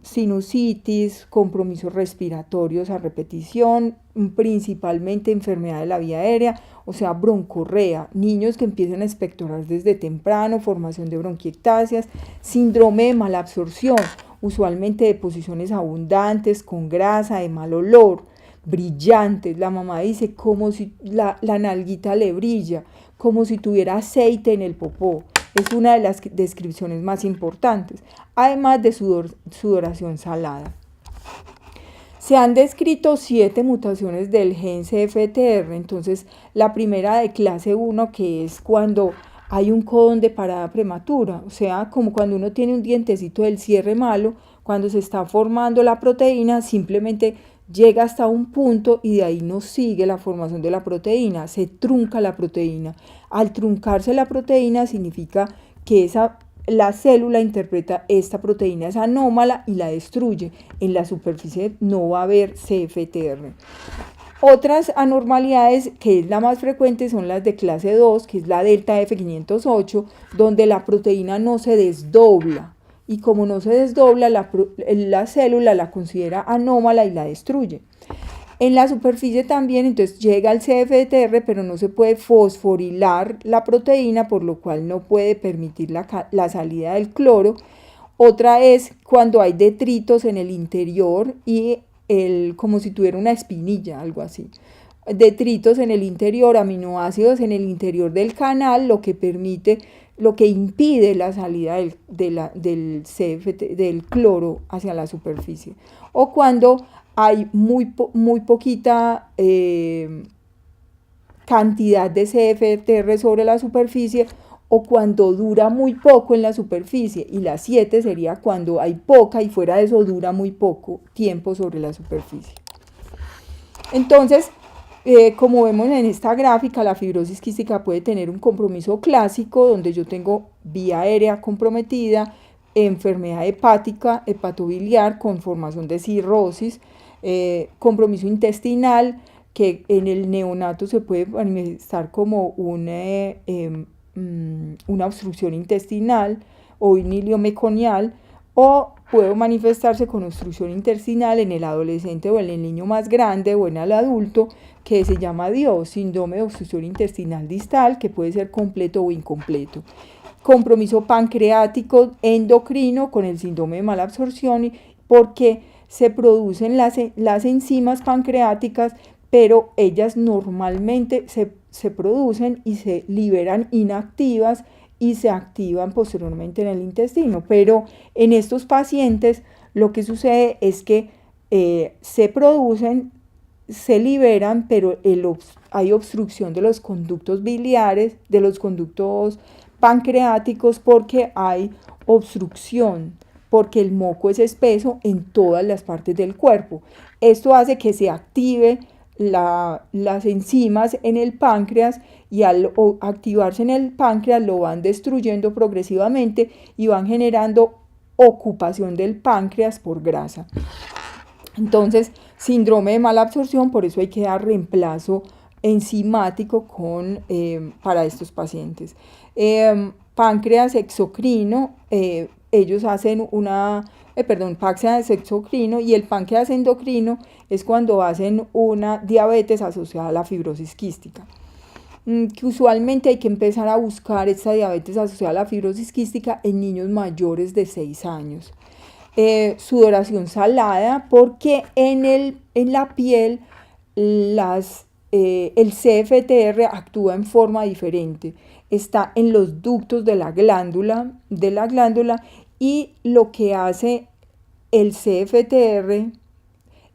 sinusitis, compromisos respiratorios a repetición, principalmente enfermedad de la vía aérea, o sea, broncorrea, niños que empiezan a expectorar desde temprano, formación de bronquiectasias, síndrome de mala absorción, usualmente deposiciones abundantes, con grasa, de mal olor, brillantes. La mamá dice como si la nalguita le brilla, como si tuviera aceite en el popó. Es una de las descripciones más importantes, además de sudoración salada. Se han descrito 7 mutaciones del gen CFTR, entonces la primera de clase 1, que es cuando hay un codón de parada prematura, o sea, como cuando uno tiene un dientecito del cierre malo, cuando se está formando la proteína, simplemente llega hasta un punto y de ahí no sigue la formación de la proteína, se trunca la proteína. Al truncarse la proteína significa que la célula interpreta esta proteína es anómala y la destruye. En la superficie no va a haber CFTR. Otras anormalidades, que es la más frecuente, son las de clase 2, que es la delta F508, donde la proteína no se desdobla. Y como no se desdobla, la célula la considera anómala y la destruye. En la superficie también, entonces llega el CFTR, pero no se puede fosforilar la proteína, por lo cual no puede permitir la salida del cloro. Otra es cuando hay detritos en el interior y como si tuviera una espinilla, algo así. Detritos en el interior, aminoácidos en el interior del canal, lo que impide la salida del cloro hacia la superficie. O cuando hay muy poquita cantidad de CFTR sobre la superficie, o cuando dura muy poco en la superficie, y la 7 sería cuando hay poca y fuera de eso dura muy poco tiempo sobre la superficie. Entonces, como vemos en esta gráfica, la fibrosis quística puede tener un compromiso clásico donde yo tengo vía aérea comprometida, enfermedad hepática, hepatobiliar con formación de cirrosis, compromiso intestinal, que en el neonato se puede manifestar como una obstrucción intestinal o ileomeconial, o puede manifestarse con obstrucción intestinal en el adolescente o en el niño más grande o en el adulto, que se llama DIO, síndrome de obstrucción intestinal distal, que puede ser completo o incompleto. Compromiso pancreático endocrino con el síndrome de mala absorción, porque se producen las enzimas pancreáticas, pero ellas normalmente se producen y se liberan inactivas y se activan posteriormente en el intestino. Pero en estos pacientes lo que sucede es que se producen, se liberan, pero hay obstrucción de los conductos biliares, de los conductos pancreáticos, porque hay obstrucción, porque el moco es espeso en todas las partes del cuerpo. Esto hace que se active las enzimas en el páncreas, y al activarse en el páncreas lo van destruyendo progresivamente y van generando ocupación del páncreas por grasa. Entonces, síndrome de mala absorción, por eso hay que dar reemplazo enzimático para estos pacientes. Páncreas exocrino, ellos hacen páncreas exocrino, y el páncreas endocrino es cuando hacen una diabetes asociada a la fibrosis quística. Que usualmente hay que empezar a buscar esta diabetes asociada a la fibrosis quística en niños mayores de 6 años. Sudoración salada, porque en la piel el CFTR actúa en forma diferente. Está en los ductos de la glándula, y lo que hace el CFTR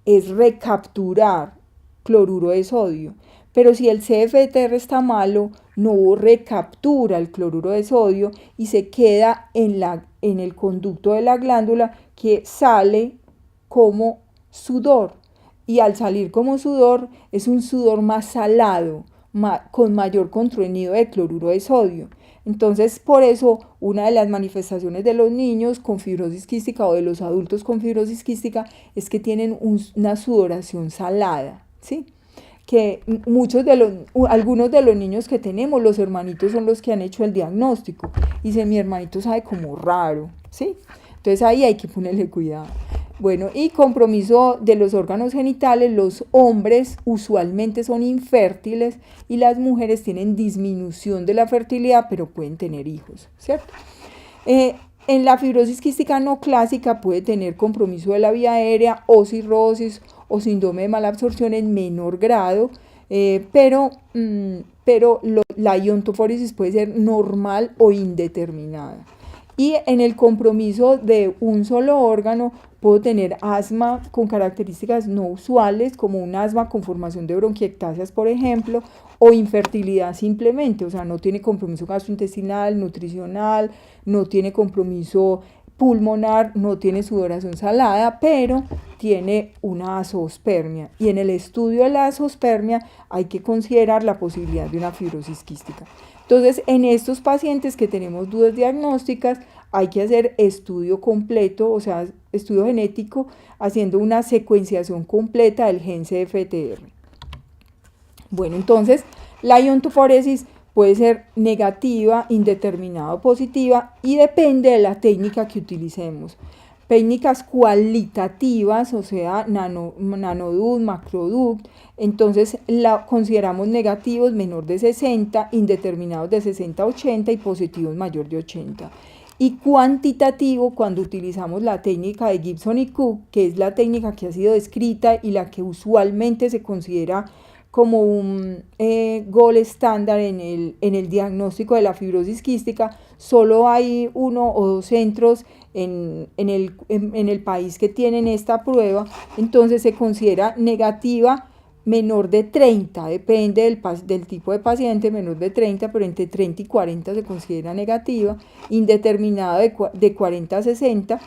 es recapturar cloruro de sodio. Pero si el CFTR está malo, no recaptura el cloruro de sodio y se queda en el conducto de la glándula, que sale como sudor. Y al salir como sudor, es un sudor más salado, con mayor contenido de cloruro de sodio. Entonces, por eso, una de las manifestaciones de los niños con fibrosis quística o de los adultos con fibrosis quística es que tienen una sudoración salada, ¿sí? Que algunos de los niños que tenemos, los hermanitos son los que han hecho el diagnóstico y dicen: mi hermanito sabe como raro, ¿sí? Entonces ahí hay que ponerle cuidado. Bueno, y compromiso de los órganos genitales: los hombres usualmente son infértiles y las mujeres tienen disminución de la fertilidad, pero pueden tener hijos, ¿cierto? En la fibrosis quística no clásica puede tener compromiso de la vía aérea o cirrosis o síndrome de mala absorción en menor grado, pero la iontofóresis puede ser normal o indeterminada. Y en el compromiso de un solo órgano puedo tener asma con características no usuales, como un asma con formación de bronquiectasias, por ejemplo, o infertilidad simplemente, o sea, no tiene compromiso gastrointestinal, nutricional, no tiene compromiso pulmonar, no tiene sudoración salada, pero tiene una azoospermia. Y en el estudio de la azoospermia hay que considerar la posibilidad de una fibrosis quística. Entonces, en estos pacientes que tenemos dudas diagnósticas, hay que hacer estudio completo, o sea, estudio genético, haciendo una secuenciación completa del gen CFTR. Bueno, entonces, la iontoforesis puede ser negativa, indeterminada o positiva, y depende de la técnica que utilicemos. Técnicas cualitativas, o sea, nanoduct, macroduct, entonces consideramos negativos menor de 60, indeterminados de 60 a 80 y positivos mayor de 80. Y cuantitativo, cuando utilizamos la técnica de Gibson y Cook, que es la técnica que ha sido descrita y la que usualmente se considera como un gold estándar en el diagnóstico de la fibrosis quística. Solo hay 1 o 2 centros en el país que tienen esta prueba. Entonces se considera negativa menor de 30, depende del tipo de paciente, menor de 30, pero entre 30 y 40 se considera negativa, indeterminada de 40 a 60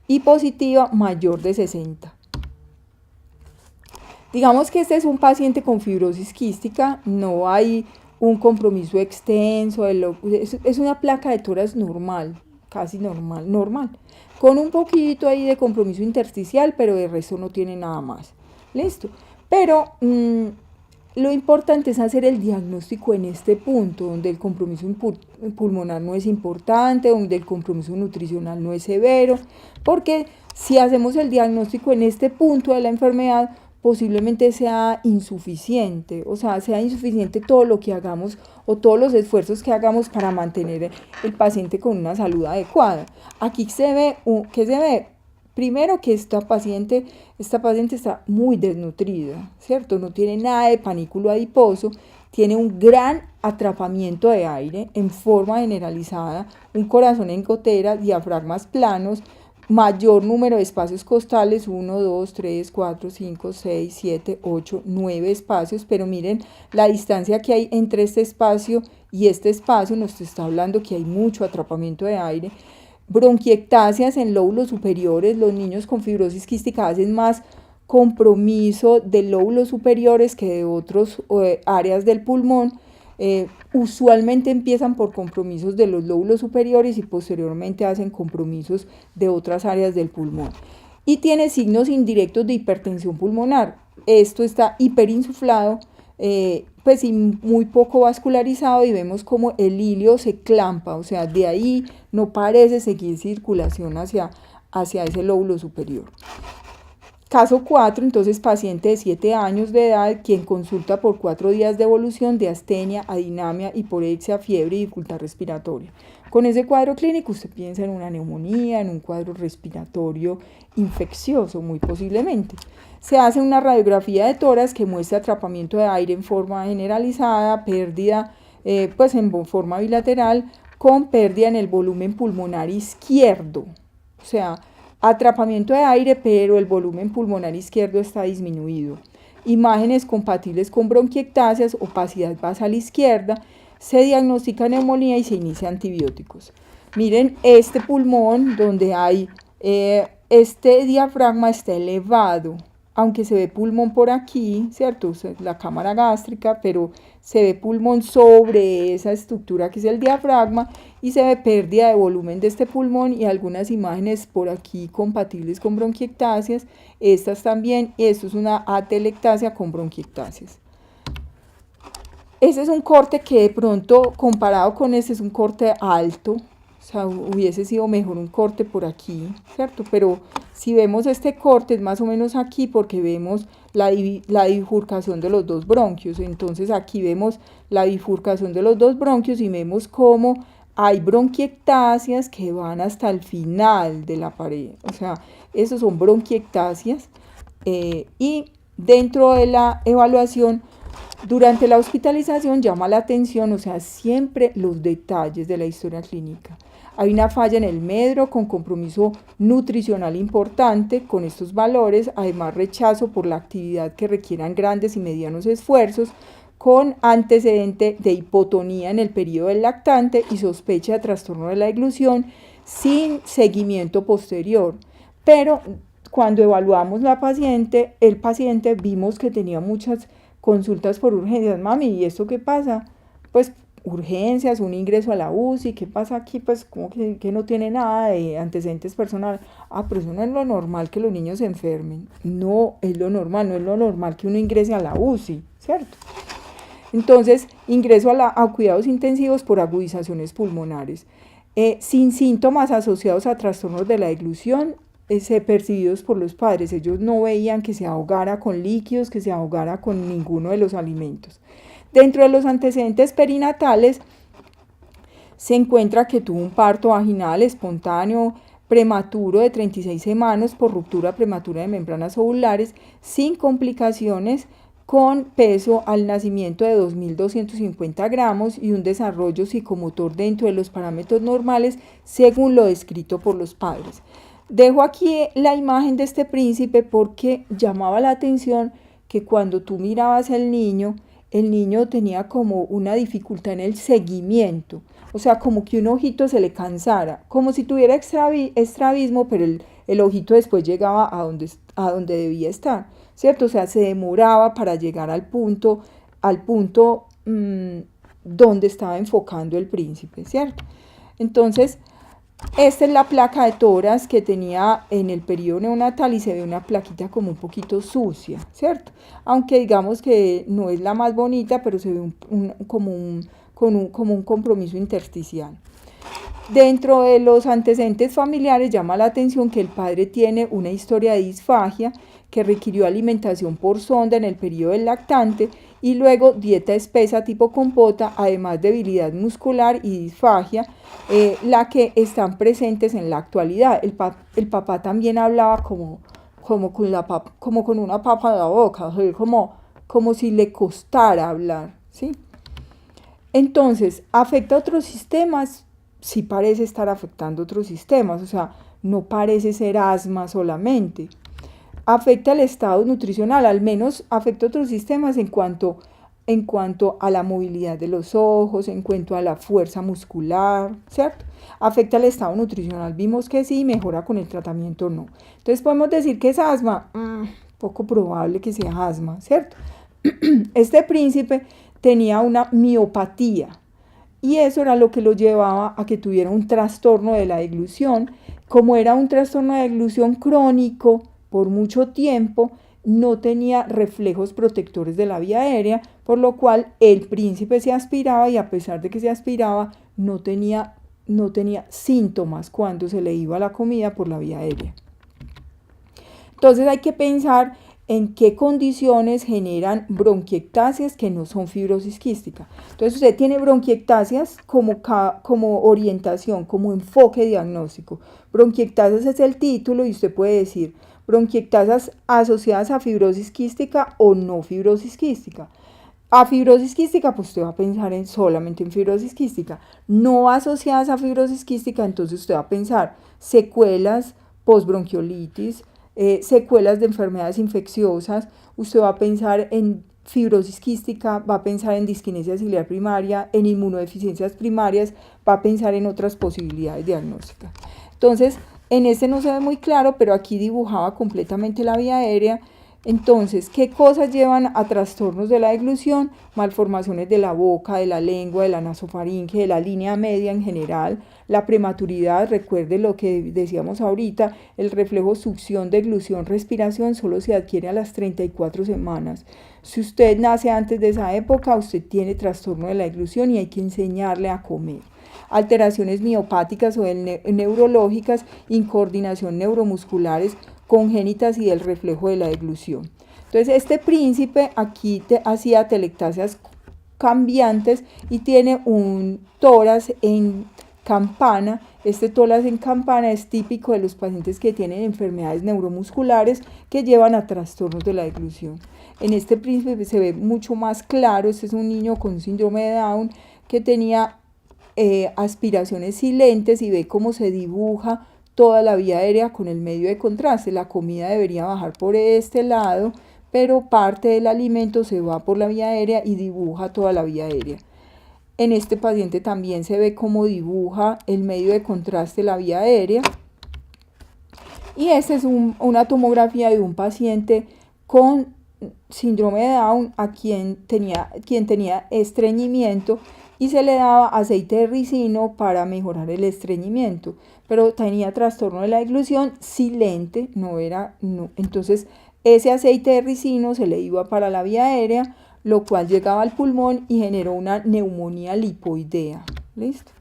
y positiva mayor de 60. Digamos que este es un paciente con fibrosis quística, no hay un compromiso extenso, es una placa de tórax normal, casi normal, con un poquito ahí de compromiso intersticial, pero de resto no tiene nada más. ¿Listo? Pero lo importante es hacer el diagnóstico en este punto, donde el compromiso pulmonar no es importante, donde el compromiso nutricional no es severo, porque si hacemos el diagnóstico en este punto de la enfermedad, posiblemente sea insuficiente, o sea, sea insuficiente todo lo que hagamos o todos los esfuerzos que hagamos para mantener el paciente con una salud adecuada. Aquí ¿qué se ve? Primero, que esta paciente está muy desnutrida, ¿cierto? No tiene nada de panículo adiposo, tiene un gran atrapamiento de aire en forma generalizada, un corazón en gotera, diafragmas planos, mayor número de espacios costales, 1, 2, 3, 4, 5, 6, 7, 8, 9 espacios, pero miren la distancia que hay entre este espacio y este espacio, nos está hablando que hay mucho atrapamiento de aire. Bronquiectasias en lóbulos superiores, los niños con fibrosis quística hacen más compromiso de lóbulos superiores que de otras áreas del pulmón. Usualmente empiezan por compromisos de los lóbulos superiores y posteriormente hacen compromisos de otras áreas del pulmón. Y tiene signos indirectos de hipertensión pulmonar. Esto está hiperinsuflado, pues y muy poco vascularizado, y vemos como el hilio se clampa, o sea, de ahí no parece seguir circulación hacia ese lóbulo superior. Caso 4, entonces paciente de 7 años de edad, quien consulta por 4 días de evolución de astenia, adinamia, hiporexia, fiebre y dificultad respiratoria. Con ese cuadro clínico usted piensa en una neumonía, en un cuadro respiratorio infeccioso, muy posiblemente. Se hace una radiografía de tórax que muestra atrapamiento de aire en forma generalizada, pérdida pues en forma bilateral, con pérdida en el volumen pulmonar izquierdo. O sea, atrapamiento de aire, pero el volumen pulmonar izquierdo está disminuido. Imágenes compatibles con bronquiectasias, opacidad basal izquierda, se diagnostica neumonía y se inicia antibióticos. Miren este pulmón donde hay, este diafragma está elevado, aunque se ve pulmón por aquí, ¿cierto? La cámara gástrica, pero se ve pulmón sobre esa estructura que es el diafragma y se ve pérdida de volumen de este pulmón y algunas imágenes por aquí compatibles con bronquiectasias, estas también, y esto es una atelectasia con bronquiectasias. Ese es un corte que de pronto comparado con este es un corte alto, o sea, hubiese sido mejor un corte por aquí, ¿cierto? Pero si vemos este corte es más o menos aquí porque vemos la bifurcación de los dos bronquios. Entonces aquí vemos la bifurcación de los dos bronquios y vemos cómo hay bronquiectasias que van hasta el final de la pared. O sea, esos son bronquiectasias y dentro de la evaluación, durante la hospitalización llama la atención, o sea, siempre los detalles de la historia clínica. Hay una falla en el medro con compromiso nutricional importante con estos valores, además rechazo por la actividad que requieran grandes y medianos esfuerzos, con antecedente de hipotonía en el periodo del lactante y sospecha de trastorno de la deglución sin seguimiento posterior. Pero cuando evaluamos el paciente vimos que tenía muchas consultas por urgencias. Mami, ¿y esto qué pasa? Pues urgencias, un ingreso a la UCI, ¿qué pasa aquí? Pues como que no tiene nada de antecedentes personales. Pero eso no es lo normal que los niños se enfermen. No es lo normal, no es lo normal que uno ingrese a la UCI, ¿cierto? Entonces, ingreso a cuidados intensivos por agudizaciones pulmonares, sin síntomas asociados a trastornos de la deglución, percibidos por los padres. Ellos no veían que se ahogara con líquidos, que se ahogara con ninguno de los alimentos. Dentro de los antecedentes perinatales se encuentra que tuvo un parto vaginal espontáneo prematuro de 36 semanas por ruptura prematura de membranas ovulares sin complicaciones, con peso al nacimiento de 2.250 gramos y un desarrollo psicomotor dentro de los parámetros normales según lo descrito por los padres. Dejo aquí la imagen de este príncipe porque llamaba la atención que cuando tú mirabas al niño, el niño tenía como una dificultad en el seguimiento, o sea, como que un ojito se le cansara, como si tuviera estrabismo, pero el ojito después llegaba a donde debía estar, ¿cierto? O sea, se demoraba para llegar al punto donde estaba enfocando el príncipe, ¿cierto? Entonces, esta es la placa de tórax que tenía en el periodo neonatal y se ve una plaquita como un poquito sucia, ¿cierto? Aunque digamos que no es la más bonita, pero se ve como un compromiso intersticial. Dentro de los antecedentes familiares llama la atención que el padre tiene una historia de disfagia que requirió alimentación por sonda en el periodo del lactante y luego dieta espesa tipo compota, además debilidad muscular y disfagia, la que están presentes en la actualidad. El papá también hablaba como con una papa en la boca, como si le costara hablar, ¿sí? Entonces, ¿afecta a otros sistemas? Sí parece estar afectando otros sistemas, o sea, no parece ser asma solamente. Afecta el estado nutricional, al menos afecta otros sistemas en cuanto a la movilidad de los ojos, en cuanto a la fuerza muscular, ¿cierto? Afecta el estado nutricional, vimos que sí, mejora con el tratamiento no. Entonces podemos decir que es asma, poco probable que sea asma, ¿cierto? Este príncipe tenía una miopatía y eso era lo que lo llevaba a que tuviera un trastorno de la deglución. Como era un trastorno de deglución crónico por mucho tiempo, no tenía reflejos protectores de la vía aérea, por lo cual el príncipe se aspiraba y a pesar de que se aspiraba, no tenía síntomas cuando se le iba la comida por la vía aérea. Entonces hay que pensar en qué condiciones generan bronquiectasias que no son fibrosis quística. Entonces usted tiene bronquiectasias como orientación, como enfoque diagnóstico. Bronquiectasias es el título y usted puede decir bronquiectasias asociadas a fibrosis quística o no fibrosis quística. A fibrosis quística, pues usted va a pensar solamente en fibrosis quística. No asociadas a fibrosis quística, entonces usted va a pensar secuelas postbronquiolitis, secuelas de enfermedades infecciosas, usted va a pensar en fibrosis quística, va a pensar en disquinesia ciliar primaria, en inmunodeficiencias primarias, va a pensar en otras posibilidades diagnósticas. Entonces, en este no se ve muy claro, pero aquí dibujaba completamente la vía aérea. Entonces, ¿qué cosas llevan a trastornos de la deglución? Malformaciones de la boca, de la lengua, de la nasofaringe, de la línea media en general, la prematuridad, recuerde lo que decíamos ahorita, el reflejo succión, deglución, respiración solo se adquiere a las 34 semanas. Si usted nace antes de esa época, usted tiene trastorno de la deglución y hay que enseñarle a comer. Alteraciones miopáticas o neurológicas, incoordinación neuromusculares, congénitas y del reflejo de la deglución. Entonces este príncipe aquí hacía telectasias cambiantes y tiene un tórax en campana. Este tórax en campana es típico de los pacientes que tienen enfermedades neuromusculares que llevan a trastornos de la deglución. En este príncipe se ve mucho más claro. Este es un niño con síndrome de Down que tenía aspiraciones silentes y ve cómo se dibuja toda la vía aérea con el medio de contraste. La comida debería bajar por este lado, pero parte del alimento se va por la vía aérea y dibuja toda la vía aérea. En este paciente también se ve cómo dibuja el medio de contraste la vía aérea. Y esta es una tomografía de un paciente con síndrome de Down a quien tenía estreñimiento y se le daba aceite de ricino para mejorar el estreñimiento, pero tenía trastorno de la deglución silente, entonces ese aceite de ricino se le iba para la vía aérea, lo cual llegaba al pulmón y generó una neumonía lipoidea. ¿Listo?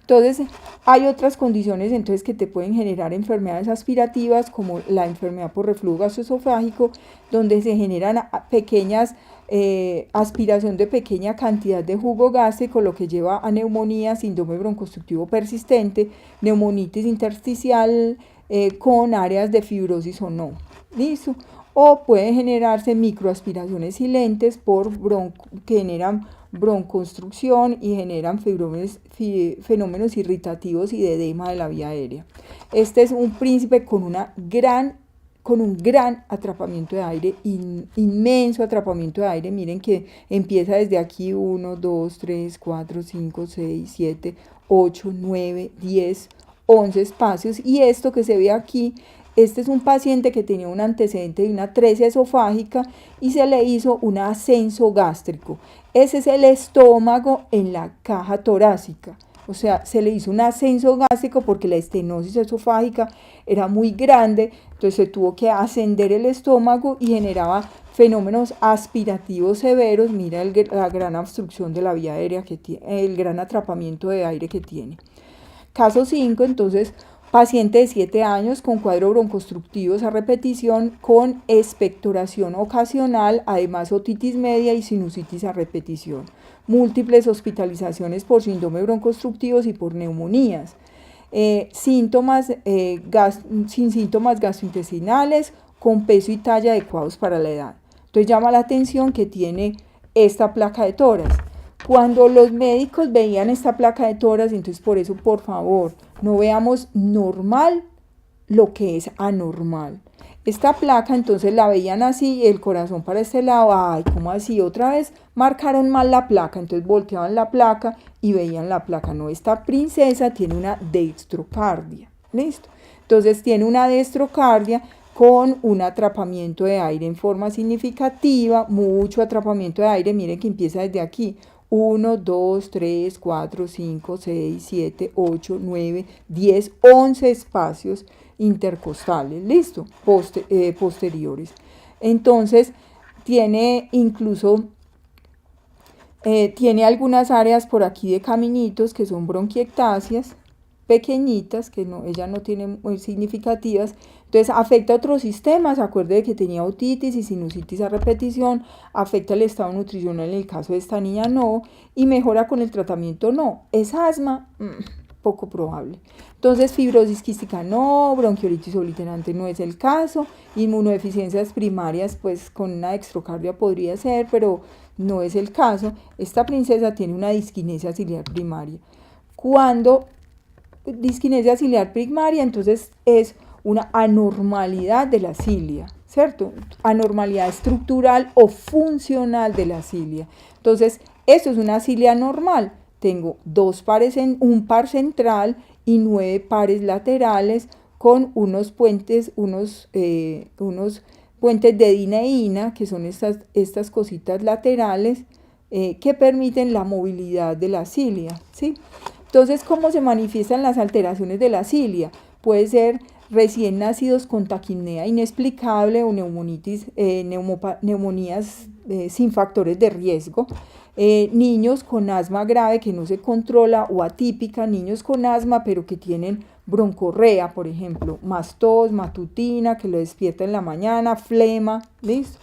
Entonces, hay otras condiciones entonces que te pueden generar enfermedades aspirativas, como la enfermedad por reflujo gastroesofágico, donde se generan pequeñas aspiración de pequeña cantidad de jugo gástrico, lo que lleva a neumonía, síndrome broncoobstructivo persistente, neumonitis intersticial con áreas de fibrosis o no. ¿Listo? O pueden generarse microaspiraciones silentes que generan broncoconstricción y generan fenómenos irritativos y de edema de la vía aérea. Este es un príncipe con un gran atrapamiento de aire, inmenso atrapamiento de aire. Miren que empieza desde aquí 1, 2, 3, 4, 5, 6, 7, 8, 9, 10, 11 espacios. Y esto que se ve aquí, este es un paciente que tenía un antecedente de una atresia esofágica y se le hizo un ascenso gástrico. Ese es el estómago en la caja torácica. O sea, se le hizo un ascenso gástrico porque la estenosis esofágica era muy grande, entonces se tuvo que ascender el estómago y generaba fenómenos aspirativos severos. Mira la gran obstrucción de la vía aérea que tiene, el gran atrapamiento de aire que tiene. Caso 5, entonces, paciente de 7 años con cuadro broncoobstructivos a repetición con expectoración ocasional, además otitis media y sinusitis a repetición. Múltiples hospitalizaciones por síndrome broncoobstructivos y por neumonías. Sin síntomas gastrointestinales, con peso y talla adecuados para la edad. Entonces llama la atención que tiene esta placa de tórax. Cuando los médicos veían esta placa de tórax, entonces por eso, por favor, no veamos normal lo que es anormal. Esta placa entonces la veían así, el corazón para este lado, ay, ¿cómo así? Otra vez marcaron mal la placa, entonces volteaban la placa y veían la placa. No, esta princesa tiene una dextrocardia, ¿listo? Entonces tiene una dextrocardia con un atrapamiento de aire en forma significativa, mucho atrapamiento de aire, miren que empieza desde aquí. 1, 2, 3, 4, 5, 6, 7, 8, 9, 10, 11 espacios intercostales, listo, posteriores. Entonces, tiene incluso, tiene algunas áreas por aquí de caminitos que son bronquiectasias, pequeñitas, que no, ella no tiene muy significativas. Entonces afecta a otros sistemas, acuerde que tenía otitis y sinusitis a repetición, afecta el estado nutricional en el caso de esta niña no, y mejora con el tratamiento no. ¿Es asma? Poco probable. Entonces fibrosis quística no, bronquiolitis obliterante no es el caso, inmunodeficiencias primarias pues con una dextrocardia podría ser, pero no es el caso. Esta princesa tiene una disquinesia ciliar primaria. Cuando disquinesia ciliar primaria, entonces es una anormalidad de la cilia, ¿cierto? Anormalidad estructural o funcional de la cilia. Entonces, esto es una cilia normal. Tengo un par central y 9 pares laterales con unos puentes, unos puentes de dineína, que son estas cositas laterales que permiten la movilidad de la cilia, ¿sí? Entonces, ¿cómo se manifiestan las alteraciones de la cilia? Puede ser recién nacidos con taquipnea inexplicable o neumonitis, neumonías sin factores de riesgo, niños con asma grave que no se controla o atípica, niños con asma pero que tienen broncorrea, por ejemplo, más tos matutina que lo despierta en la mañana, flema, ¿listo?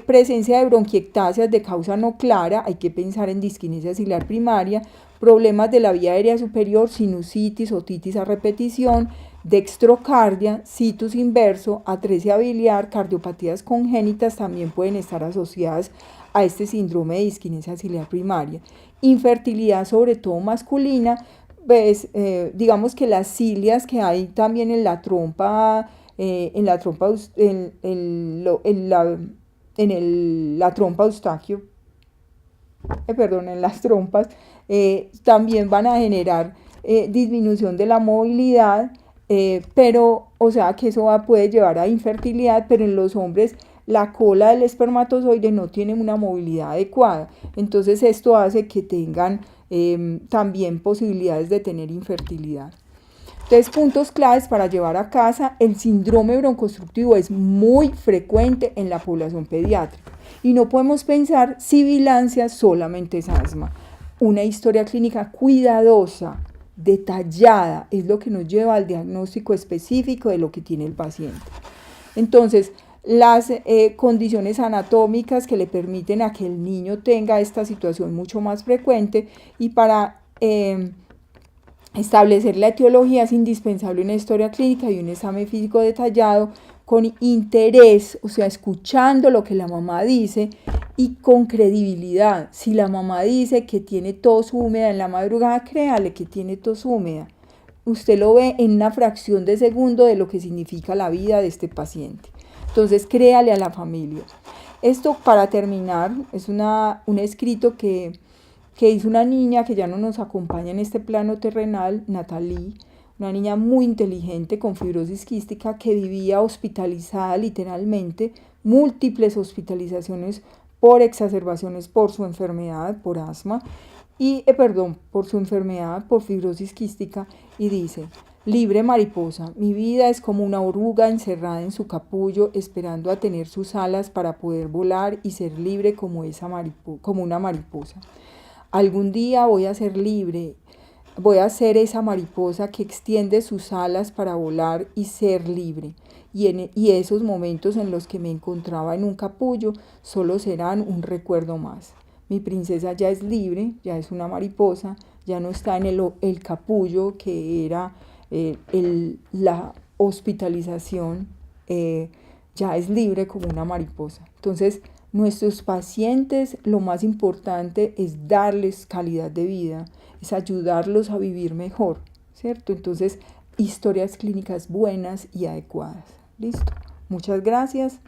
Presencia de bronquiectasias de causa no clara, hay que pensar en disquinesia ciliar primaria, problemas de la vía aérea superior, sinusitis, otitis a repetición, dextrocardia, situs inverso, atresia biliar, cardiopatías congénitas también pueden estar asociadas a este síndrome de disquinesia ciliar primaria. Infertilidad, sobre todo masculina, pues, digamos que las cilias que hay también en la trompa, la trompa Eustaquio, en las trompas, también van a generar disminución de la movilidad, pero, o sea, que eso puede llevar a infertilidad, pero en los hombres la cola del espermatozoide no tiene una movilidad adecuada. Entonces esto hace que tengan también posibilidades de tener infertilidad. Entonces, puntos claves para llevar a casa: el síndrome broncoobstructivo es muy frecuente en la población pediátrica y no podemos pensar sibilancia solamente es asma. Una historia clínica cuidadosa, detallada, es lo que nos lleva al diagnóstico específico de lo que tiene el paciente. Entonces, las condiciones anatómicas que le permiten a que el niño tenga esta situación mucho más frecuente, y para establecer la etiología es indispensable una historia clínica y un examen físico detallado con interés, o sea, escuchando lo que la mamá dice y con credibilidad. Si la mamá dice que tiene tos húmeda en la madrugada, créale que tiene tos húmeda. Usted lo ve en una fracción de segundo de lo que significa la vida de este paciente. Entonces, créale a la familia. Esto, para terminar, es un escrito que hizo una niña que ya no nos acompaña en este plano terrenal, Natalie, una niña muy inteligente con fibrosis quística que vivía hospitalizada literalmente, múltiples hospitalizaciones por exacerbaciones por su enfermedad, por asma, por su enfermedad por fibrosis quística, y dice: libre mariposa, mi vida es como una oruga encerrada en su capullo, esperando a tener sus alas para poder volar y ser libre como una mariposa. Algún día voy a ser libre, voy a ser esa mariposa que extiende sus alas para volar y ser libre. Y esos momentos en los que me encontraba en un capullo solo serán un recuerdo más. Mi princesa ya es libre, ya es una mariposa, ya no está en el capullo que era la hospitalización, ya es libre como una mariposa. Entonces, nuestros pacientes, lo más importante es darles calidad de vida, es ayudarlos a vivir mejor, ¿cierto? Entonces, historias clínicas buenas y adecuadas. Listo. Muchas gracias.